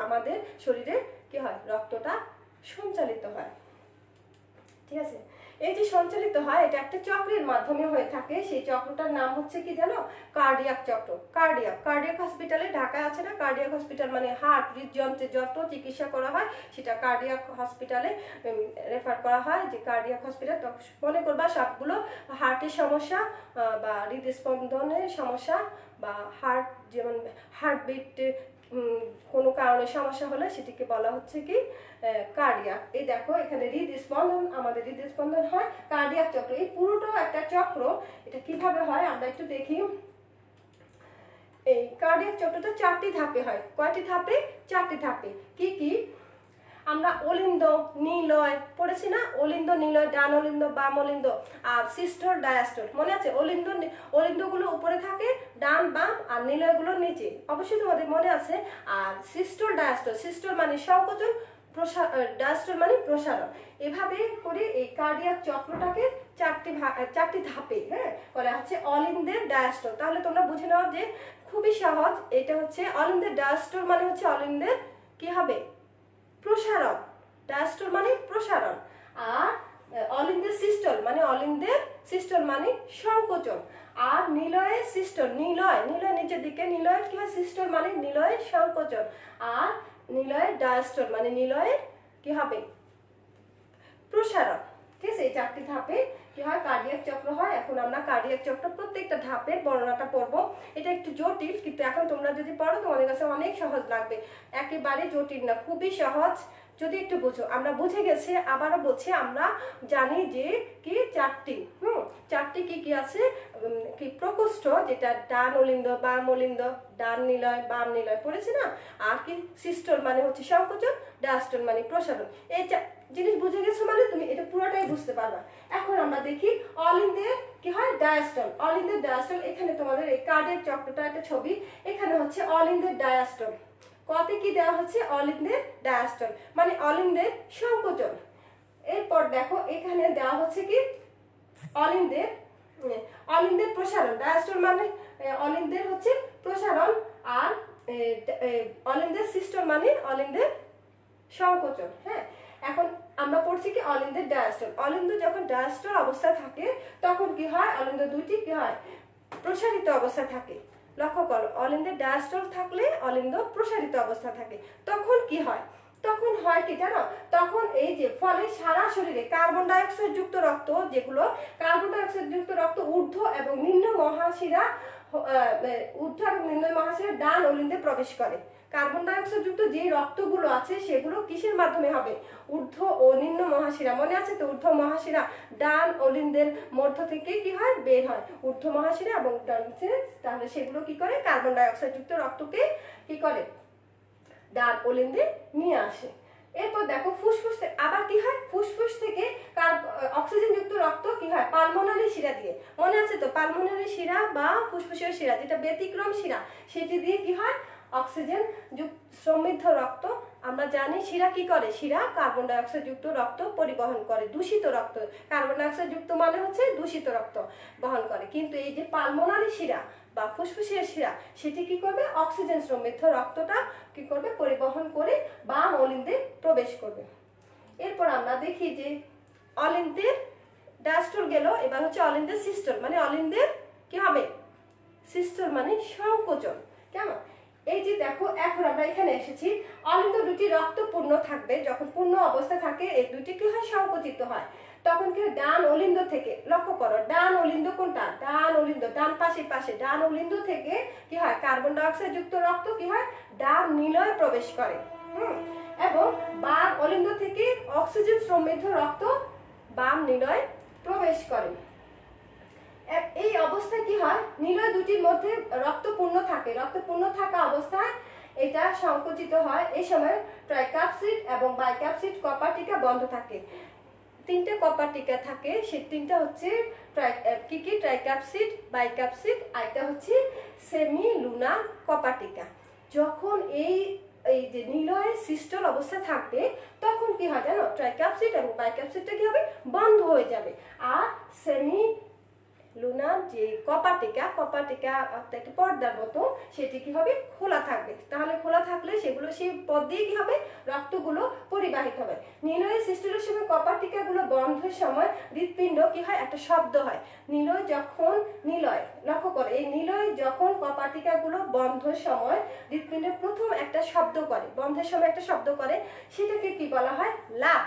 আমাদের শরীরে কি হয়, রক্তটা সঞ্চালিত হয়। ঠিক আছে, এই যে সঞ্চালিত হয় এটা একটা চক্রের মাধ্যমে হয়ে থাকে। সেই চক্রটার নাম হচ্ছে কি জানো, কার্ডিয়াক চক্র। কার্ডিয়াক হসপিটালে, ঢাকায় আছে না কার্ডিয়াক হসপিটাল, মানে হার্ট হৃদযন্ত্রে যত চিকিৎসা করা হয় সেটা কার্ডিয়াক হসপিটালে রেফার করা হয়, যে কার্ডিয়াক হসপিটাল। তো মনে করবা সবগুলো হার্টের সমস্যা বা হৃদস্পন্দনের সমস্যা বা হার্ট, যেমন হার্টবিট কোনো কারণে সমস্যা হলে সেটিকে বলা হচ্ছে কি কার্ডিয়াক। এই দেখো এখানে হৃদস্পন্দন, আমাদের হৃদস্পন্দন হয় কার্ডিয়াক চক্র। এই পুরোটাও একটা চক্র। এটা কিভাবে হয় আমরা একটু দেখি। এই কার্ডিয়াক চক্রটা 4টি ধাপে হয়। কয়টি ধাপে? 4টি ধাপে। কি কি? আমরা অলিন্দ নিলয় পড়েছি না, অলিন্দ নিলয়, ডান অলিন্দ বাম অলিন্দ আর সিস্টোল ডায়াস্টোল, মনে আছে? অলিন্দগুলো উপরে থাকে, ডান বাম, আর নিলয়গুলো নিচে, অবশ্যই তোমাদের মনে আছে। আর সিস্টোল ডায়াস্টোল, সিস্টোল মানে সংকোচন, ডায়াস্টোল মানে প্রসারণ। এভাবে করে এই কার্ডিয়াক চক্রটাকে 4টি ধাপে, হ্যাঁ, বলা হচ্ছে অলিন্দের ডায়াস্টোল। তাহলে তোমরা বুঝে নাও যে খুবই সহজ। এটা হচ্ছে অলিন্দের ডায়াস্টোল মানে হচ্ছে অলিন্দের কি হবে, প্রসারণ। ডায়াস্টোল মানে প্রসারণ। আর অলিন্দের সিস্টোল মানে সংকোচন। আর নিলয়ের সিস্টোল, নিলয় নিচের দিকে, নিলয়ের কি হয়, সিস্টোল মানে নিলয়ের সংকোচন। আর নিলয়ের ডায়াস্টোল মানে নিলয়ের কি হবে, প্রসারণ। ঠিক আছে, এই 4টি ধাপে কি হয়, কার্ডিয়াক চক্র হয়। এখন আমরা কার্ডিয়াক চক্র প্রত্যেকটা ধাপের বর্ণনাটা পড়বো। এটা একটু জটিল, কিন্তু এখন তোমরা যদি পড়ো তোমাদের কাছে অনেক সহজ লাগবে। একেবারে জটিল না, খুবই সহজ যদি একটু বুঝো। আমরা বুঝে গেছি, আবারও বলছি, আমরা জানি যে কি 4টি কি কি আছে, কি প্রকোষ্ঠ, যেটা ডান অলিন্দ বাম অলিন্দ, ডান নিলয় বাম নিলয় পড়েছি না। আর কি সিস্টোল মানে হচ্ছে সংকোচন, ডায়াস্টোল মানে প্রসারণ। এই জিনিস বুঝে গেছো মানে তুমি এটা পুরোটাই বুঝতে পারবা। এখন আমরা দেখি অলিন্দের কি হয়, ডায়াস্টোল। অলিন্দের ডায়াস্টোল, এখানে তোমাদের এই কার্ডিয়াক চক্রটা একটা ছবি, এখানে হচ্ছে অলিন্দের ডায়াস্টোল। কতে কি দেওয়া হচ্ছে, অলিন্দের ডায়াস্টোল মানে অলিন্দের সংকোচন। এরপর দেখো এখানে দেওয়া হচ্ছে কি অলিন্দের প্রসারণ। ডায়াস্টোল মানে অলিন্দের হচ্ছে প্রসারণ, আর অলিন্দের সিস্টোল মানে অলিন্দের সংকোচন। হ্যাঁ, এখন আমরা পড়ছি কি অলিন্দের ডায়াস্টোল। অলিন্দ যখন ডায়াস্টোল অবস্থায় থাকে তখন কি হয়, অলিন্দ দুইটি কি হয়, প্রসারিত অবস্থা থাকে। লক্ষ্য করো, অলিন্দের ডায়াস্টোল থাকলে অলিন্দ প্রসারিত অবস্থা থাকে। তখন কি হয়, তখন হয় কি জানো, তখন এই যে ফলে সারা শরীরে কার্বন ডাইঅক্সাইড যুক্ত রক্ত, যেগুলো কার্বন ডাইঅক্সাইড যুক্ত রক্ত ঊর্ধ্ব এবং নিম্ন মহাশিরা ঊর্ধ্ব এবং নিম্ন মহাশিরা ডান অলিন্দে প্রবেশ করে। কার্বন ডাই অক্সাইড যুক্ত যে রক্তগুলো আছে সেগুলো কিসের মাধ্যমে হবে? ঊর্ধ্ব ও নিম্ন মহাশিরা। মনে আছে তো? ঊর্ধ্ব মহাশিরা ডান অলিন্দের মধ্য থেকে কি হয়? বের হয় ঊর্ধ্ব মহাশিরা এবং তাহলে সেগুলো কি করে? কার্বন ডাই অক্সাইড যুক্ত রক্তকে কি করে? ডান অলিন্দে নিয়ে আসে। এরপর দেখো ফুসফুস আবার কি হয়? ফুসফুস থেকে অক্সিজেন যুক্ত রক্ত কি হয়? পালমোনারি শিরা দিয়ে। মনে আছে তো? পালমোনারি শিরা বা ফুসফুসীয় শিরা, যেটা ব্যতিক্রম শিরা, সেটি দিয়ে কি হয়? অক্সিজেন সমৃদ্ধ রক্ত। আমরা জানি শিরা কি করে? শিরা কার্বন ডাই অক্সাইড যুক্ত রক্ত পরিবহন করে, দূষিত রক্ত। কার্বন ডাই অক্সাইড যুক্ত মানে হচ্ছে দূষিত রক্ত বহন করে। কিন্তু এই যে পালমোনারি শিরা বা ফুসফুসের শিরা, সেটি কি করবে? অক্সিজেন সমৃদ্ধ রক্তটা কি করবে? পরিবহন করে বাম অলিন্দে প্রবেশ করবে। এরপর আমরা দেখি যে অলিন্দের ডায়াস্টল গেল, এবার হচ্ছে অলিন্দের সিস্টল। মানে অলিন্দের কি হবে? সিস্টল মানে সংকোচন। কেমন? এই যে দেখো, এখন আমরা এখানে এসেছি, অলিন্দ দুটি রক্ত পূর্ণ থাকবে, যখন পূর্ণ অবস্থা থাকে এই দুটি কি হয়? সংকুচিত হয়। তখন কি ডান অলিন্দ থেকে, লক্ষ্য করো ডান অলিন্দ কোনটা? ডান অলিন্দ, ডান পাশে ডান অলিন্দ থেকে কি হয়? কার্বন ডাই অক্সাইড যুক্ত রক্ত কি হয়? ডান নিলয়ে প্রবেশ করে। এবং বাম অলিন্দ থেকে অক্সিজেন সমৃদ্ধ রক্ত বাম নিলয়ে প্রবেশ করে। এই অবস্থায় কি হয়? নিলয় দুটির মধ্যে রক্ত পূর্ণ থাকে। রক্ত পূর্ণ থাকা অবস্থায় এটা সংকুচিত হয়। এই সময় ট্রাইক্যাপসিড এবং বাইক্যাপসিড কপার টিকা বন্ধ থাকে। তিনটে কপার টিকা থাকে, সেই তিনটা হচ্ছে কি কি? ট্রাইক্যাপসিড, বাইক্যাপসিড, আর একটা হচ্ছে সেমি লুনার কপার টিকা। যখন এই যে নিলয়ের সিস্টল অবস্থা থাকবে, তখন কি হয় জানো? ট্রাইক্যাপসিড এবং বাইক্যাপসিডটা কি হবে? বন্ধ হয়ে যাবে। আর সেমি লুনার যে কপার টিকা একটা পর্দার মতো, সেটি কি হবে? খোলা থাকবে। তাহলে খোলা থাকলে সেগুলো সেই পথ দিয়ে কি হবে? রক্তগুলো পরিবাহিত হবে। নিলয়ের সিস্টলের সময় কপার টিকাগুলো বন্ধের সময় হৃৎপিণ্ড কি হয়? একটা শব্দ হয়। নিলয় লক্ষ্য করো, এই নিলয় যখন কপার টিকাগুলো বন্ধের সময় হৃৎপিণ্ড প্রথম একটা শব্দ করে, বন্ধের সময় একটা শব্দ করে, সেটাকে কি বলা হয়? লাভ।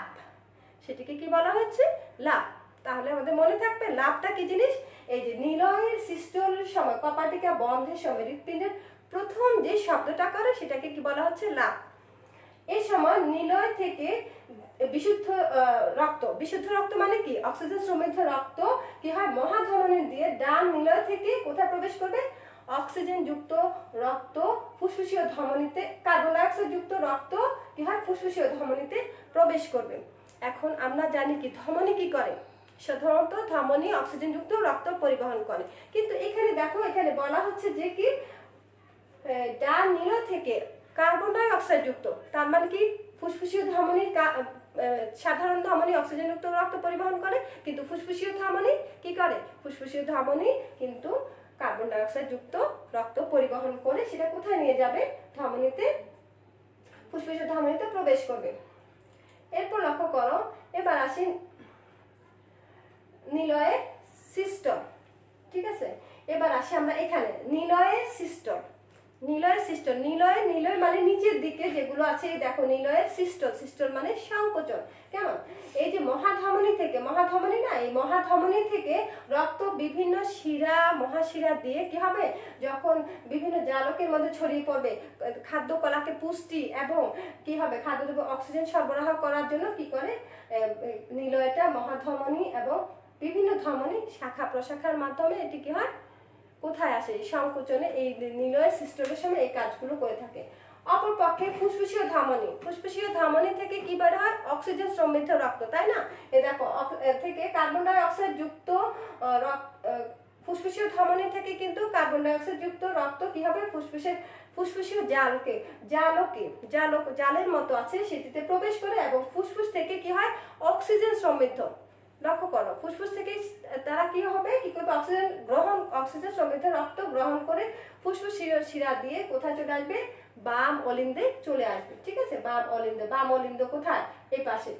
সেটাকে কি বলা হচ্ছে? লাভ। তাহলে আমাদের মনে থাকবে লাভটা কি জিনিস? এই যে নিলয়ের সিস্টলের সময়, কপার টিকা বন্ধের সময় হৃৎপিণ্ডের প্রথম যে শব্দটা করে, সেটাকে কি বলা হচ্ছে? লাভ। এই সময় নিলয় থেকে বিশুদ্ধ রক্ত মানে কি? অক্সিজেন সমৃদ্ধ রক্ত কি হয়? মহাধমনী দিয়ে ডান নিলয় থেকে কোথায় প্রবেশ করবে? অক্সিজেন যুক্ত রক্ত ফুসফুসীয় ধমনীতে, কার্বন ডাই অক্সাইড যুক্ত রক্ত কি হয়? ফুসফুসীয় ধমনীতে প্রবেশ করবে। এখন আমরা জানি কি ধমনী কি করে? সাধারণত ধমনী অক্সিজেন যুক্ত রক্ত পরিবহন করে। কিন্তু এখানে দেখো, এখানে বলা হচ্ছে যে কি ডান নিলয় থেকে কার্বন ডাই অক্সাইড যুক্ত, তার মানে কি ফুসফুসীয় ধমনী, সাধারণ ধমনী অক্সিজেন যুক্ত রক্ত পরিবহন করে, কিন্তু ফুসফুসীয় ধমনী কি করে? ফুসফুসীয় ধমনী কিন্তু কার্বন ডাই অক্সাইড যুক্ত রক্ত পরিবহন করে সেটা কোথায় নিয়ে যাবে? ধমনীতে, ফুসফুসীয় ধমনীতে প্রবেশ করবে। এরপর লক্ষ্য করো, এবার আসি নিলয়ের সিস্টল। ঠিক আছে, এবার আসি আমরা এখানে নিলয়ের সিস্টল। নিলয় মানে নিচের দিকে যেগুলো আছে, দেখো নিলয়ের সিস্টল মানে সংকোচন। কেমন? এই যে মহাধমনী না, এই মহাধমনী থেকে রক্ত বিভিন্ন শিরা, মহাশিরা দিয়ে কি হবে? যখন বিভিন্ন জালকের মধ্যে ছড়িয়ে পড়বে, খাদ্য কলাকে পুষ্টি এবং কি হবে? খাদ্যদ্রব্য অক্সিজেন সরবরাহ করার জন্য কি করে? নিলয়টা মহাধমনী এবং বিভিন্ন ধমনী শাখা প্রশাখার মাধ্যমে এটি কি হয়? কোথায় আসে? সংকোচনে। এই নিলয়ের সিস্টলের সময় এই কাজগুলো করে থাকে। অপরপক্ষে ফুসফুসীয় ধমনী থেকে কি বের হয়? অক্সিজেন সমৃদ্ধ রক্ত, তাই না? এই দেখো, থেকে কার্বন ডাই অক্সাইড যুক্ত ফুসফুসীয় ধমনী থেকে কিন্তু কার্বন ডাই অক্সাইড যুক্ত রক্ত কি হবে? ফুসফুসীয় জালের মতো আছে, সেটিতে প্রবেশ করে এবং ফুসফুস থেকে কি হয়? অক্সিজেন সমৃদ্ধ, লক্ষ্য করো, ফুসফুস থেকে তারা কি হবে? কি করবে? অক্সিজেন সমৃদ্ধ রক্ত গ্রহণ করে ফুসফুস শিরা দিয়ে কোথায় চলে আসবে? বাম অলিন্দে চলে আসবে। ঠিক আছে, বাম অলিন্দ কোথায়? এই পাশে।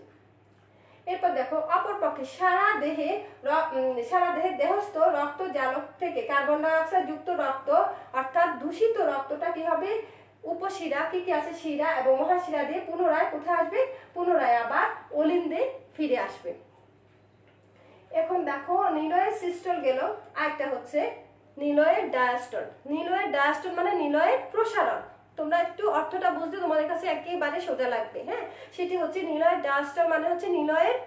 এরপর দেখো, অপরপক্ষে সারা দেহে দেহস্থ রক্ত জালক থেকে কার্বন ডাই অক্সাইড যুক্ত রক্ত অর্থাৎ দূষিত রক্তটা কি হবে? উপশিরা কি আছে? শিরা এবং মহাশিরা দিয়ে পুনরায় কোথায় আসবে? পুনরায় আবার অলিন্দে ফিরে আসবে। এখন দেখো, নিলয়ের সিস্টল গেল, আরেকটা হচ্ছে নিলয়ের ডায়াস্টল। নিলয়ের ডায়াস্টল মানে নিলয়ের প্রসারণ। তোমরা একটু অর্থটা বুঝতে তোমাদের কাছে একেবারে সোজা লাগবে। হ্যাঁ, সেটি হচ্ছে নিলয়ের ডায়াস্টল মানে হচ্ছে নিলয়ের,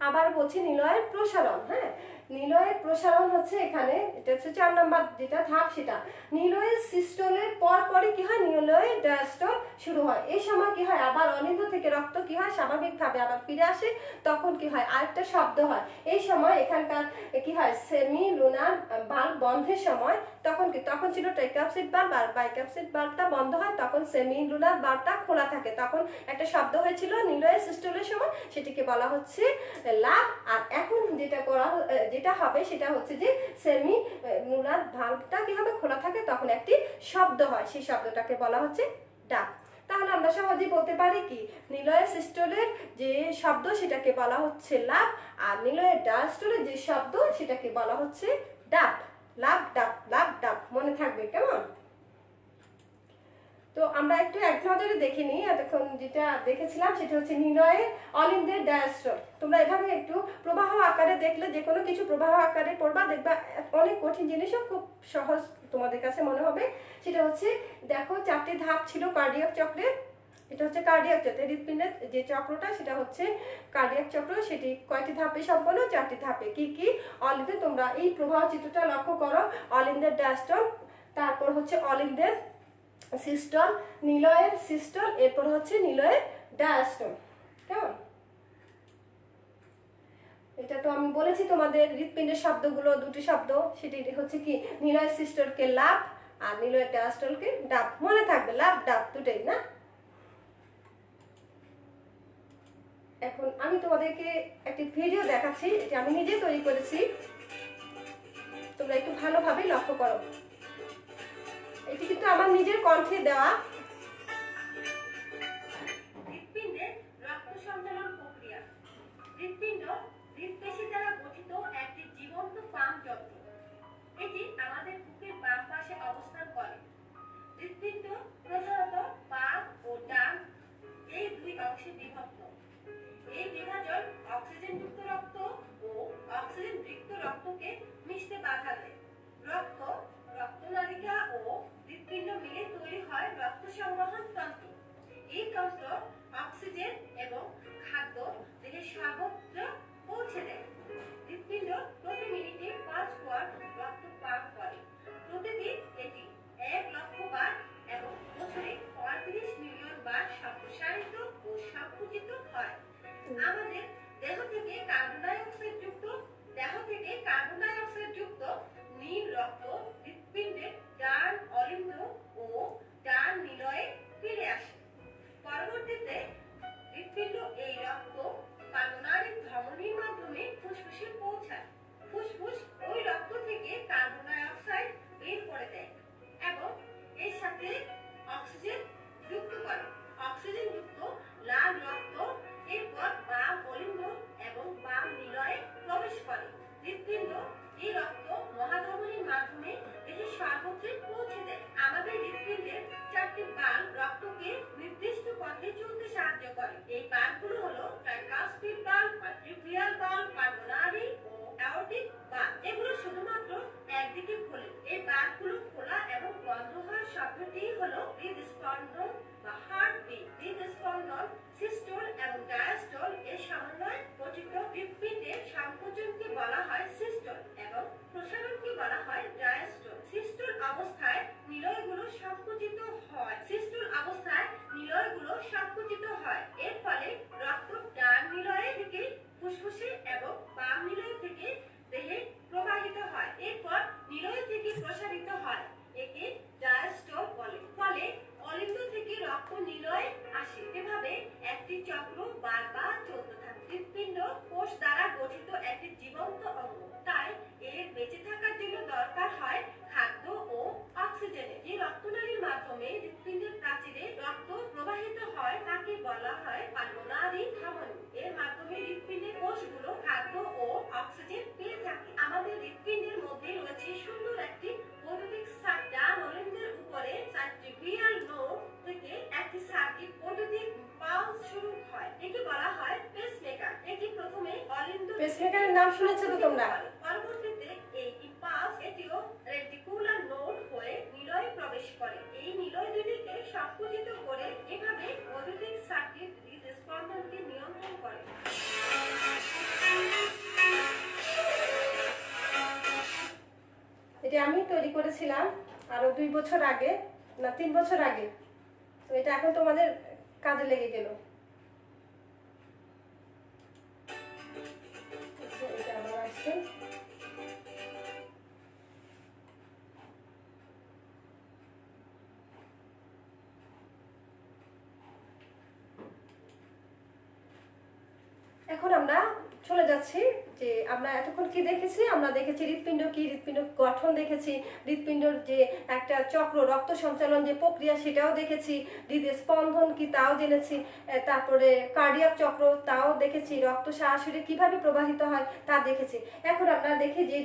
আবার বলছি নিলয়ের প্রসারণ। হ্যাঁ, নিলয়ের প্রসারণ হচ্ছে এখানে, এটা হচ্ছে 4 নম্বর যেটা ধাপ সেটা। নিলয়ের সিস্টলের পরপরই কি হয়, নিলয়ের ডায়াস্টল শুরু হয়। এই সময় কি হয়, আবার অলিন্দ থেকে রক্ত কি হয় স্বাভাবিকভাবে আবার ফিরে আসে, তখন কি হয় আরেকটা শব্দ হয়। এই সময় এখানকার কি হয়, সেমি লুনার বাল্ব বন্ধের সময় তখন কি, তখন ছিল ট্রাইকাপসিড বাল্ব আর বাইকাপসিড বাল্বটা বন্ধ হয়, তখন সেমি লুনার বাল্বটা খোলা থাকে, তখন একটা শব্দ হয়েছিল নিলয়ের সিস্টলের সময়, সেটিকে বলা হচ্ছে লাভ। আর এখন যেটা করা যেটা হবে সেটা হচ্ছে যে সেমি লুনার বাল্বটা কি হবে, খোলা থাকে, তখন একটি শব্দ হয়, সেই শব্দটাকে বলা হচ্ছে ডাক। তাহলে আমরা সহজেই বলতে পারি কি, নিলয়ের সিস্টলের যে শব্দ সেটাকে বলা হচ্ছে লাভ, আর নিলয়ের ডায়াস্টলের যে শব্দ সেটাকে বলা হচ্ছে ডাব। লাভ ডাব, লাভ ডাব, মনে থাকবে কেমন? তো আমরা একটু এক নজরে দেখে নিই। এতক্ষণ যেটা দেখেছিলাম সেটা হচ্ছে নিলয়ের অলিন্দের ডায়াস্টল। তোমরা এভাবে একটু প্রবাহ আকারে দেখলে, যে কোনো কিছু প্রবাহ আকারে পড়বা, দেখবা অনেক কঠিন জিনিসও খুব সহজ তোমাদের কাছে মনে হবে। সেটা হচ্ছে দেখো 4টি ধাপ ছিল কার্ডিয়াক চক্রের। এটা হচ্ছে কার্ডিয়াক চক্র, হৃৎপিণ্ডের যে চক্রটা সেটা হচ্ছে কার্ডিয়াক চক্র। সেটি কয়টি ধাপে সম্পন্ন, 4টি ধাপে। কি কি অলিন্দে, তোমরা এই প্রবাহ চিত্রটা লক্ষ্য করো। অলিন্দের ডায়াস্টল, তারপর হচ্ছে অলিন্দের সিস্টল, নিলয়ের সিস্টল, এরপর হচ্ছে নিলয়ের ডায়াস্টল। কেমন? এটা তো আমি বলেছি তোমাদের হৃৎপিণ্ডের শব্দগুলো, দুটি শব্দ, সেটি হচ্ছে কি নিলয়ের সিস্টলকে লাভ আর নিলয়ের ডায়াস্টলকে ডাব। মনে থাকবে লাভ ডাব দুটোই না? এখন আমি তোমাদেরকে একটি ভিডিও দেখাচ্ছি, এটা আমি নিজে তৈরি করেছি, তোমরা একটু ভালোভাবে লক্ষ্য করো। এটি কিন্তু আমার নিজের কণ্ঠে দেওয়া। হৃৎপিণ্ডের রক্ত সঞ্চালন প্রক্রিয়া। হৃৎপিণ্ড হৃৎপেশি দ্বারা গঠিত একটি জীবন্ত পাম্প যন্ত্র। এটি আমাদের বুকের বাম পাশে অবস্থান করে। হৃৎপিণ্ড প্রধানত বাম ও ডান এই দুই অংশে বিভক্ত। এই বিভাজন অক্সিজেনযুক্ত রক্ত ও অক্সিজেনযুক্ত রক্তকে মিশতে বাধা দেয়। রক্ত, রক্তনালিকা ও হৃৎপিণ্ড মিলে তৈরি হয় রক্ত সংবহন তন্ত্র। এই তন্ত্র অক্সিজেন এবং খাদ্য দেহের সর্বত্র পৌঁছে দেয়। হৃৎপিণ্ড প্রতি মিনিটে 5 কোয়ার্ট রক্ত পাম্প করে। প্রতিদিন এটি 1 লক্ষ বার এবং বছরে 35 মিলিয়ন বার সম্প্রসারিত ও সংকুচিত হয়। আমাদের দেহ থেকে কার্বন ডাই অক্সাইড যুক্ত নীল রক্ত হৃৎপিণ্ডের ডান অলিন্দ ও ডান নিলয়ে ফিরে আসে। পরবর্তীতে হৃৎপিণ্ড এই রক্ত পালনারীর ধমনীর মাধ্যমে ফুসফুসে পৌঁছায়। ফুসফুস ওই রক্ত থেকে কার্বন ডাই অক্সাইড বের করে দেয় এবং এর সাথে অক্সিজেন যুক্ত করে। অক্সিজেন যুক্ত লাল রক্ত এরপর বাম অলিন্দ এবং বাম নিলয়ে প্রবেশ করে। হৃৎপিণ্ড এই রক্ত মহাধমনীর মাধ্যমে দেহের সর্বত্রে পৌঁছে দেয়। আমাদের হৃৎপিণ্ডের 4টি বাল্ব রক্তকে নির্দিষ্ট পথে চলতে সাহায্য করে। এই বাল্বগুলো হলো tricuspid bulb, arterial bulb, pulmonary ও অ্যাওর্টিক বাল্ব। এগুলো শুধুমাত্র একদিকে খোলে। এই বাল্বগুলো খোলা এবং বন্ধ হওয়ার শব্দটি হলো হৃদস্পন্দন বা হার্টবিট। হৃদস্পন্দন, সিস্টল এবং ডায়াস্টল এর সমন্বয়ে গঠিত। হৃৎপিণ্ডের সংকোচনকে বলা হয় সিস্টল এবং প্রসারণকে বলা হয় ডায়াস্টল। সিস্টল অবস্থায় নিলয়গুলো সংকুচিত হয়। এর ফলে রক্ত ডান নিলয় থেকে ফুসফুসে এবং বাম নিলয় থেকে দেহে প্রবাহিত হয়, এরপর নিলয় থেকে প্রসারিত হয়। একে ডায়াস্টল বলে। ফলে অলিন্দ থেকে রক্ত নিলয়ে আসে। এভাবে একটি চক্র বারবার চলতে থাকে। হৃৎপিণ্ড কোষ দ্বারা গঠিত একটি জীবন্ত অঙ্গ, তাই এর বেঁচে থাকার জন্য দরকার হয় খাদ্য ও অক্সিজেনের। যে রক্তনালীর মাধ্যমে হৃৎপিণ্ডের প্রাচীরে রক্ত প্রবাহিত হয় তাকে বলা হয় পালমোনারি ধমনী। এর মাধ্যমে হৃৎপিণ্ডের কোষগুলো খাদ্য ও অক্সিজেন পেয়ে থাকে। আমাদের হৃৎপিণ্ডের মধ্যে রয়েছে সুন্দর একটি বৈদ্যুতিক সার্কিট। ডান অলিন্দের উপরে সার্কিট্রিয়াল নোড থেকে একটি সার্কিট বৈদ্যুতিক পালস শুরু হয়। একে বলা হয় পেসমেকার। এটি প্রথমে অলিন্দ, পেসমেকারের নাম শুনেছো তো তোমরা? পরবর্তীতে এই ইম্পালস এটিও রেটিকুলার এটা আমি তৈরি করেছিলাম আরো 2 বছর আগে, না 3 বছর আগে। তো এটা এখন তোমাদের কাজে লেগে গেল। এটা আবার আসছে। এখন আমরা চলে যাচ্ছি যে আমরা এতক্ষণ কি দেখেছি, আমরা দেখেছি হৃৎপিণ্ড কি, হৃৎপিণ্ড গঠন দেখেছি, হৃৎপিণ্ডর যে একটা চক্র, রক্ত সঞ্চালন যে প্রক্রিয়া সেটাও দেখেছি, হৃদয় স্পন্দন কি তাও জেনেছি, তারপরে কার্ডিয়াক চক্র তাও দেখেছি, রক্ত সরাসরি কিভাবে প্রবাহিত হয় তা দেখেছি। এখন আমরা দেখি যে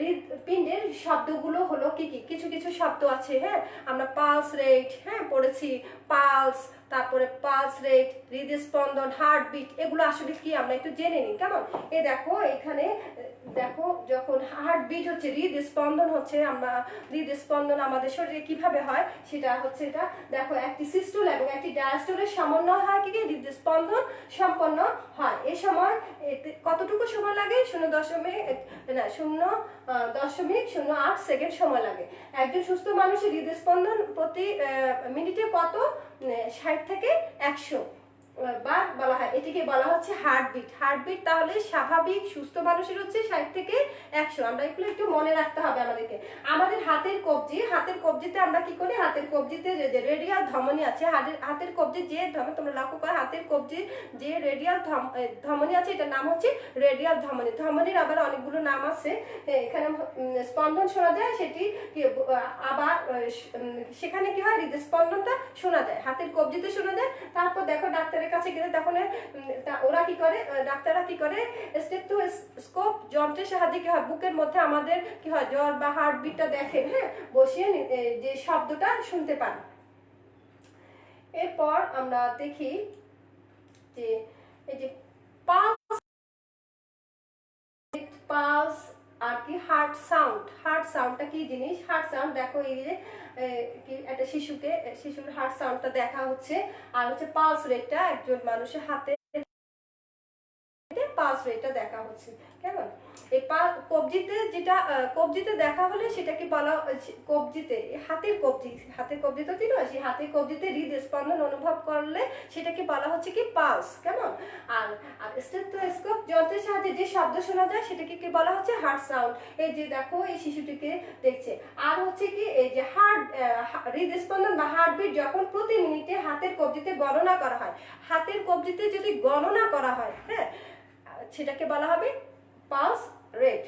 হৃৎপিণ্ডের শব্দগুলো হলো কি কি। কিছু কিছু শব্দ আছে, হ্যাঁ, আমরা পালস রেট, হ্যাঁ, পড়েছি পালস, তারপরে পালস রেট, হৃদয় স্পন্দন, হার্টবিট, এগুলো আসলে কি আমরা একটু জেনে নিই, কেমন? দেখো এখানে দেখো, যখন হার্টবিট হচ্ছে, হৃদয় স্পন্দন হচ্ছে, আমরা হৃদয় স্পন্দন আমাদের শরীরে কিভাবে হয় সেটা হচ্ছে, এটা দেখো একটি সিস্টোল এবং একটি ডায়াস্টোলের সমন্বয় হয় কি হৃদয় স্পন্দন সম্পন্ন হয়। এই সময় কতটুকু সময় লাগে? 0.08 সেকেন্ড সময় লাগে। একজন সুস্থ মানুষের হৃদয় স্পন্দন প্রতি মিনিটে কত? 60 থেকে 100 বার বলা হয়। এটিকে বলা হচ্ছে হার্টবিট। হার্টবিট তাহলে স্বাভাবিক সুস্থ মানুষের হচ্ছে 60 থেকে 100। আমরা এগুলো একটু মনে রাখতে হবে আমাদেরকে। আমাদের হাতের কবজি, হাতের কবজিতে আমরা কি করি? হাতের কবজিতে যে রেডিয়াল ধমনী আছে, হাতের কবজি যে তোমরা লক্ষ্য করো, হাতের কবজি যে রেডিয়াল ধমনী আছে, এটার নাম হচ্ছে রেডিয়াল ধমনী। ধমনীর আবার অনেকগুলো নাম আছে। এখানে স্পন্দন শোনা যায়, সেটি আবার সেখানে কি হয়? হৃদয় স্পন্দনটা শোনা যায়, হাতের কবজিতে শোনা যায়। তারপর দেখো ডাক্তারের কাছে গেলে তখন ওরা কি করে, ডাক্তাররা কি করে, স্টেথোস্কোপ যন্ত্রের সাহায্যে কি হয়, বুকের মধ্যে আমাদের কি হয়, জ্বর বা হার্টবিটটা দেখেন, হ্যাঁ, বসিয়ে যে শব্দটা শুনতে পান। এরপর আমরা দেখি যে এই যে পালস আর কি হার্ট সাউন্ড। হার্ট সাউন্ডটা কি জিনিস? হার্ট সাউন্ড দেখো, এই যে একটা শিশুর হার্ট সাউন্ডটা দেখা হচ্ছে, আর হচ্ছে পালস রেটটা একজন মানুষের হাতে পালস রেটটা দেখা হচ্ছে, কেমন? এই কবজিতে যেটা কবজিতে দেখা হলে সেটাকে বলা, কবজিতে হাতের কবজি তো চিনো, সেই হাতের কবজিতে হৃদয় স্পন্দন অনুভব করলে সেটাকে বলা হচ্ছে কি পালস, কেমন? আর স্টেথোস্কোপ যন্ত্রের সাহায্যে যে শব্দ শোনা যায় সেটাকে কি বলা হচ্ছে? Heart sound. এই যে দেখো এই শিশুটিকে দেখছে। আর হচ্ছে কি, এই যে হৃদয় স্পন্দন বা হার্টবিট যখন প্রতি মিনিটে হাতের কবজিতে গণনা করা হয়, হাতের কবজিতে যদি গণনা করা হয়, হ্যাঁ, সেটাকে বলা হবে পালস রেট।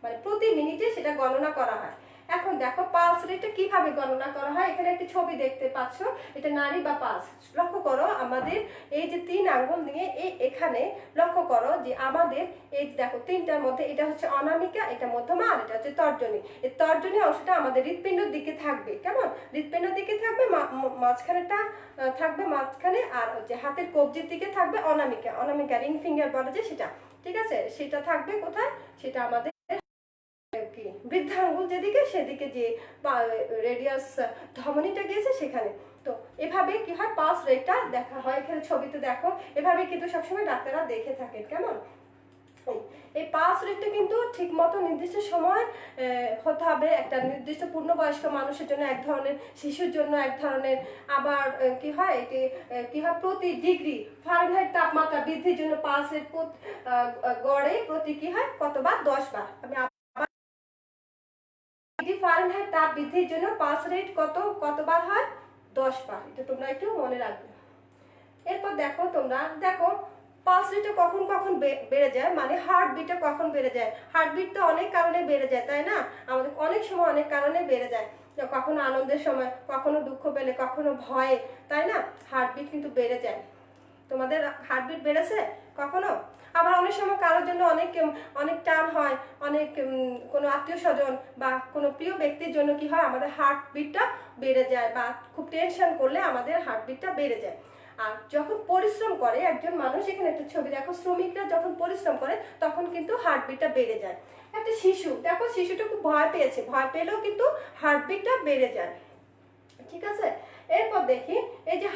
মানে প্রতি মিনিটে সেটা গণনা করা হয়। এখন দেখো পালস রেটটা কিভাবে গণনা করা হয়। এখানে একটি ছবি দেখতে পাচ্ছ, এটা নাড়ি বা পালস। লক্ষ্য করো আমাদের এই যে 3 আঙ্গুল দিয়ে এখানে লক্ষ্য করো যে আমাদের এই দেখো 3টার মধ্যে এটা হচ্ছে অনামিকা, এটা মধ্যমা, আর এটা হচ্ছে তর্জনী। এই তর্জনী অংশটা আমাদের হৃৎপিণ্ডের দিকে থাকবে, কেমন? হৃৎপিণ্ডের দিকে থাকবে, মাঝখানেটা থাকবে মাঝখানে, আর হচ্ছে হাতের কবজির দিকে থাকবে অনামিকা। অনামিকা রিং ফিঙ্গার বলে যে সেটা, ঠিক আছে? সেটা থাকবে কোথায়? সেটা আমাদের কি বৃদ্ধাঙ্গুল যেদিকে, সেদিকে যে রেডিয়াস ধমনীটা গিয়েছে সেখানে। তো এভাবে কি হয়, পালস রেটটা দেখা হয়। এখানে ছবিতে দেখো, এভাবে কিন্তু সবসময় ডাক্তাররা দেখে থাকেন, কেমন? এই পালস রেটটা কিন্তু ঠিক মতো নির্দিষ্ট সময় হতে হবে। একটা নির্দিষ্ট পূর্ণবয়স্ক মানুষের জন্য এক ধরনের, শিশুর জন্য এক ধরনের। আবার কি হয়, এটি কি হয়, প্রতি ডিগ্রি ফারেনহাইট তাপমাত্রা বৃদ্ধির জন্য পালস রেট গড়ে প্রতি কি হয়, কতবার? 10 বার। আমি ডিগ্রি ফারেনহাইট তাপ বৃদ্ধির জন্য পালস রেট কতবার হয়? 10 বার। এটা তোমরা একটু মনে রাখবে। এরপর দেখো, তোমরা দেখো পালস রেটটা কখন কখন বেড়ে যায়, মানে হার্টবিটটা কখন বেড়ে যায়। হার্টবিট তো অনেক কারণে বেড়ে যায়, তাই না? আমাদের অনেক সময় অনেক কারণে বেড়ে যায়। কখনো আনন্দের সময়, কখনো দুঃখ পেলে, কখনো ভয়ে, তাই না? হার্টবিট কিন্তু বেড়ে যায়। তোমাদের হার্টবিট বেড়েছে কখনো? আবার অনেক সময় কারোর জন্য অনেক টান হয়, অনেক কোনো আত্মীয় স্বজন বা কোনো প্রিয় ব্যক্তির জন্য কি হয়, আমাদের হার্টবিটটা বেড়ে যায়, বা খুব টেনশন করলে আমাদের হার্টবিটটা বেড়ে যায়। আর যখন পরিশ্রম করে একজন মানুষ, এখানে একটা ছবি দেখো, শ্রমিকরা যখন পরিশ্রম করে তখন কিন্তু হার্টবিটটা বেড়ে যায়। একটা শিশু দেখো, শিশুটা খুব ভয় পেয়েছে, ভয় পেলেও কিন্তু হার্টবিটটা বেড়ে যায়, ঠিক আছে? এরপর দেখি এই যে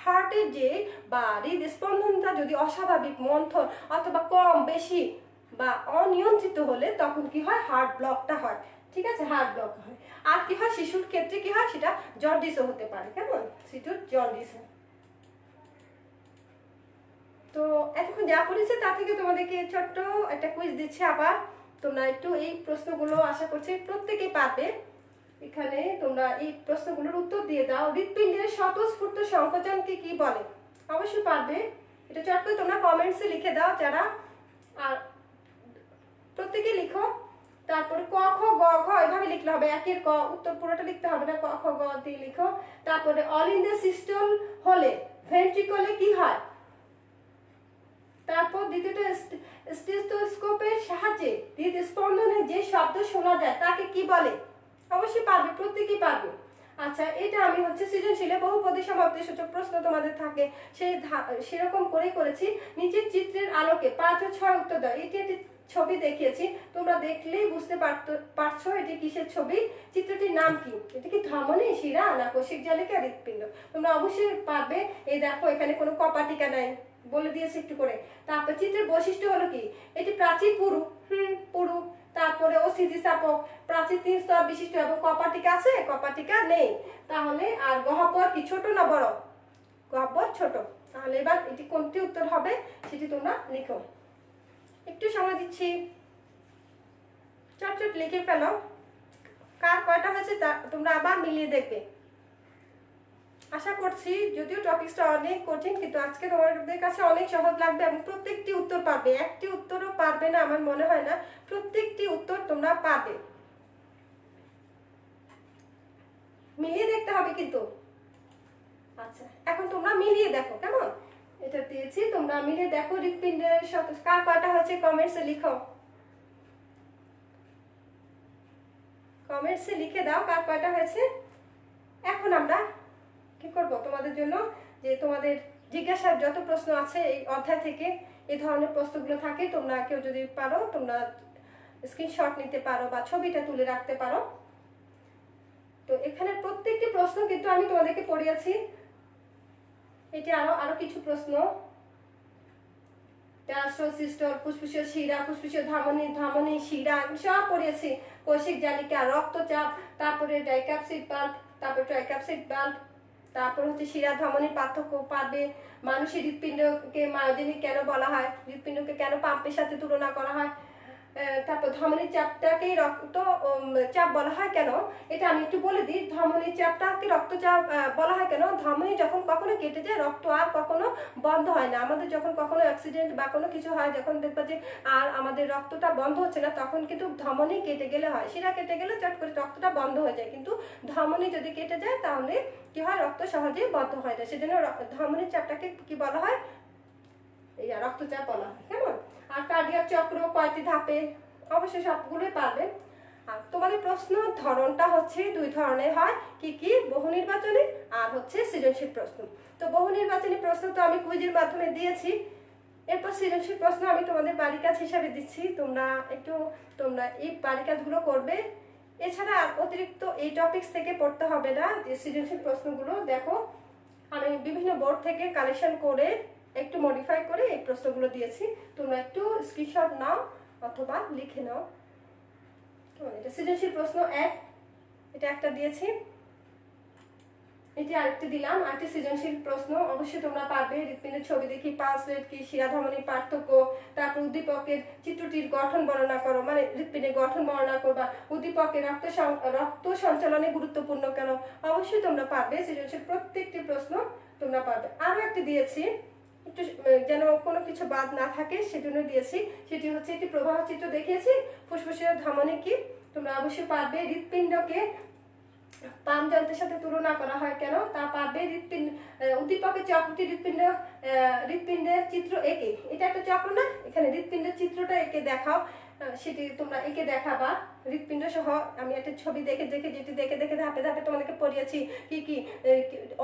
হার্টের যে বা হৃদস্পন্দনটা যদি অস্বাভাবিক, মন্থর অথবা কম বেশি বা অনিয়ন্ত্রিত হলে তখন কি হয়, হার্ট ব্লকটা হয়। ঠিক আছে, হার্ট ব্লক হয়। আর কি হয়, শিশুর ক্ষেত্রে কি হয়, সেটা জন্ডিসও হতে পারে। কেমন, শিশুর জন্ডিস। তো এতক্ষণ যা পড়েছে তা থেকে তোমাদেরকে ছোট্ট একটা কুইজ দিচ্ছি আবার। তোমরা একটু এই প্রশ্নগুলো আশা করছি প্রত্যেকেই পারবে। এখানে তোমরা এই প্রশ্নগুলোর উত্তর দিয়ে দাও। হৃৎপিণ্ডের স্বতঃস্ফূর্ত সংকোচনকে কি বলে? অবশ্যই পারবে, এটা চট করে তোমরা কমেন্টসে লিখে দাও যারা, আর প্রত্যেকে লিখো। তারপরে ক খ গ ঘ এভাবে লিখলে হবে, একের ক উত্তর পুরোটা লিখতে হবে না, ক খ গ দিয়ে লিখো। তারপরে অল ইন দ্য সিস্টল হলে ভেন্ট্রিকলে কি হয়? তারপর দ্বিতীয়টা স্টেথোস্কোপের সাহায্যে হৃদস্পন্দনে যে শব্দ শোনা যায় তাকে কি বলে? অবশ্যই পারবে, প্রত্যেকেই পারবে। আচ্ছা, এটা আমি হচ্ছে সৃজনশীলে বহুপদী সমাপ্তি সূচক প্রশ্ন তোমাদের থাকে, সেরকম করেই করেছি। নিচের চিত্রের আলোকে 5 ও 6 উত্তর দাও। এটি একটি ছবি দেখিয়েছি, তোমরা দেখলেই বুঝতে পারছো এটি কিসের ছবি। চিত্রটির নাম কি? এটা কি ধমনী, শিরা, না কোষিক জালিকা, হৃৎপিণ্ড? তোমরা অবশ্যই পারবে। এই দেখো, এখানে কোনো কপাটিকা নাই, বলে দিয়েছি একটু করে। তারপর চিত্রের বৈশিষ্ট্য হলো কি? এটি প্রাচীর পুরু, পুরু। তারপরে ও স্থিতিস্থাপক, প্রাচীর 3 স্তর বিশিষ্ট এবং কপাটিকা আছে, কপাটিকা নেই। তাহলে আর গহ্বর কি ছোট না বড়? গহ্বর ছোট। তাহলে এবার এটি কোনটি উত্তর হবে সেটি তোমরা লিখো। একটু সময় দিচ্ছি, চট লিখে ফেলো। কার কয়টা হয়েছে তা তোমরা আবার মিলিয়ে দেখবে। আশা করছি যদিও টপিকসটা অনেক কঠিন, কিন্তু আজকে তোমাদের কাছে অনেক সহজ লাগবে এবং প্রত্যেকটি উত্তর পাবে। একটি উত্তরও পারবে না আমার মনে হয় না, প্রত্যেকটি উত্তর তোমরা পাবে। মিলিয়ে দেখতে হবে কিন্তু। আচ্ছা, এখন তোমরা মিলিয়ে দেখো কেমন। এটা দিয়েছি, তোমরা মিলিয়ে দেখো। হৃৎপিণ্ডের সাথে কার কয়টা হয়েছে কমেন্টসে লিখো, কমেন্টসে লিখে দাও কার কয়টা হয়েছে। এখন আমরা কি করব তোমাদের জন্য, যে তোমাদের জিজ্ঞাসার যত প্রশ্ন আছে এই অধ্যায় থেকে, এই ধরনের প্রশ্নগুলো থাকে, তোমরা কেউ যদি পারো তোমরা স্ক্রিনশট নিতে পারো বা ছবিটা তুলে রাখতে পারো। তো এখানে প্রত্যেকটি প্রশ্ন কিন্তু আমি তোমাদেরকে পড়িয়েছি। এটি আরো কিছু প্রশ্ন, ডায়াস্ট্রল, সিস্টল, ফুসফুসীয় শিরা, ফুসফুসীয় ধমনী, ধমনী শিরা সব পড়িয়েছি। কোষিক জালিকা, রক্তচাপ, তারপরে ডাইক্যাপসিড বাল্ব, তারপরে ট্রাইক্যাপসিড বাল্ব, তারপর হচ্ছে শিরা ধমনীর পার্থক্য পারবে। মানুষের হৃৎপিণ্ডকে মায়োজেনিক কেন বলা হয়, হৃৎপিণ্ডকে কেন পাম্পের সাথে তুলনা করা হয়, তারপর ধমনীর চাপটাকেই রক্ত চাপ বলা হয় কেন, এটা আমি একটু বলে দিই। ধমনীর চাপটাকে রক্তচাপ বলা হয় কেন? ধমনী যখন কখনো কেটে যায় রক্ত আর কখনো বন্ধ হয় না। আমাদের যখন কখনো অ্যাক্সিডেন্ট বা কোনো কিছু হয়, যখন দেখবা যে আর আমাদের রক্তটা বন্ধ হচ্ছে না, তখন কিন্তু ধমনী কেটে গেলে হয়। শিরা কেটে গেলে চট করে রক্তটা বন্ধ হয়ে যায়, কিন্তু ধমনী যদি কেটে যায় তাহলে কি হয়, রক্ত সহজেই বন্ধ হয়ে যায়। সেজন্য ধমনীর চাপটাকে কি বলা হয়, এই রক্তচাপ বলা হয়। কেমন? আর কার্ডিয়াক চক্র কয়টি ধাপে? অবশ্যই সবগুলোই পারবে। আর তোমাদের প্রশ্ন ধরনটা হচ্ছে 2 ধরনের হয়, কি কি? বহু নির্বাচনী আর হচ্ছে সৃজনশীল প্রশ্ন। তো বহু নির্বাচনী প্রশ্ন তো আমি কুইজের মাধ্যমে দিয়েছি, এরপর সৃজনশীল প্রশ্ন আমি তোমাদের বাড়ি কাজ হিসাবে দিচ্ছি। তোমরা এই বাড়ি কাজগুলো করবে। এছাড়া অতিরিক্ত এই টপিকস থেকে পড়তে হবে না। যে সৃজনশীল প্রশ্নগুলো দেখো, আমি বিভিন্ন বোর্ড থেকে কালেকশন করে একটু মডিফাই করে এই প্রশ্নগুলো দিয়েছি, তোমরা একটু স্ক্রিনশট নাও অথবা লিখে নাও। এটা সৃজনশীল প্রশ্ন 1, এটা একটা দিয়েছি, এটি আরেকটি দিলাম, আরেকটি সৃজনশীল প্রশ্ন। অবশ্যই তোমরা পারবে। হৃৎপিণ্ডের ছবি দেখি, পালস রেট কি, শিরা ধমনীর পার্থক্য, তারপর উদ্দীপকের চিত্রটির গঠন বর্ণনা করো, মানে হৃৎপিণ্ডের গঠন বর্ণনা করবা, উদ্দীপকের রক্ত সঞ্চালনে গুরুত্বপূর্ণ কেন। অবশ্যই তোমরা পারবে, সৃজনশীল প্রত্যেকটি প্রশ্ন তোমরা পারবে। আরো একটি দিয়েছি, একটু যেন কোনো কিছু বাদ না থাকে সেজন্য দিয়েছি, সেটি হচ্ছে একটি প্রবাহ চিত্র দেখিয়েছি, ফুসফুসীয় ধমনী কি, তোমরা অবশ্যই পারবে। হৃৎপিণ্ডকে পাম যন্ত্রের সাথে তুলনা করা হয় কেন, তা পারবে। উদ্দীপকের চক্রটি হৃৎপিণ্ডের চিত্র এঁকে, এটা একটা চক্র না, এখানে হৃৎপিণ্ডের চিত্রটা এঁকে দেখাও, সেটি তোমরা এঁকে দেখাবা হৃৎপিণ্ড সহ। আমি একটা ছবি যেটি ধাপে ধাপে তোমাদেরকে পড়িয়েছি, কি কি?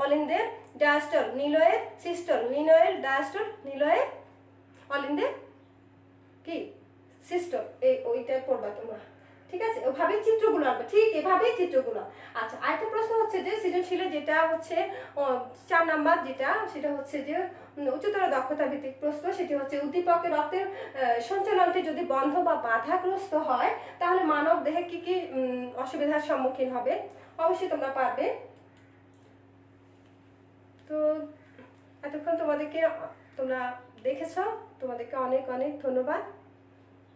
অলিন্দের ডায়াস্টল, নিলয়ের সিস্টল, নিলয়ের ডায়াস্টল, নিলয়ের অলিন্দের কি সিস্টল, ওইটা পড়বা তোমরা। ঠিক আছে, ওভাবে চিত্রগুলো আঁকবে, ঠিক এভাবেই চিত্রগুলো। আচ্ছা, আরেকটা প্রশ্ন হচ্ছে যে সৃজনশীলে যেটা হচ্ছে 4 নাম্বার যেটা, সেটা হচ্ছে যে উচ্চতর দক্ষতা ভিত্তিক প্রশ্ন। সেটি হচ্ছে উদ্দীপকের রক্তের সঞ্চালনটি যদি বন্ধ বা বাধাগ্রস্ত হয় তাহলে মানব দেহে কি কি অসুবিধার সম্মুখীন হবে। অবশ্যই তোমরা পারবে। তো এতক্ষণ তোমরা দেখেছো, তোমাদেরকে অনেক অনেক ধন্যবাদ।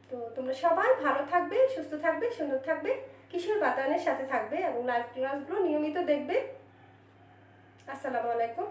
তো তোমরা সবাই ভালো থাকবে, সুস্থ থাকবে, সুন্দর থাকবে, কিশোর বাতায়নের সাথে থাকবে এবং লাইভ ক্লাসগুলো নিয়মিত দেখবে। আসসালামু আলাইকুম।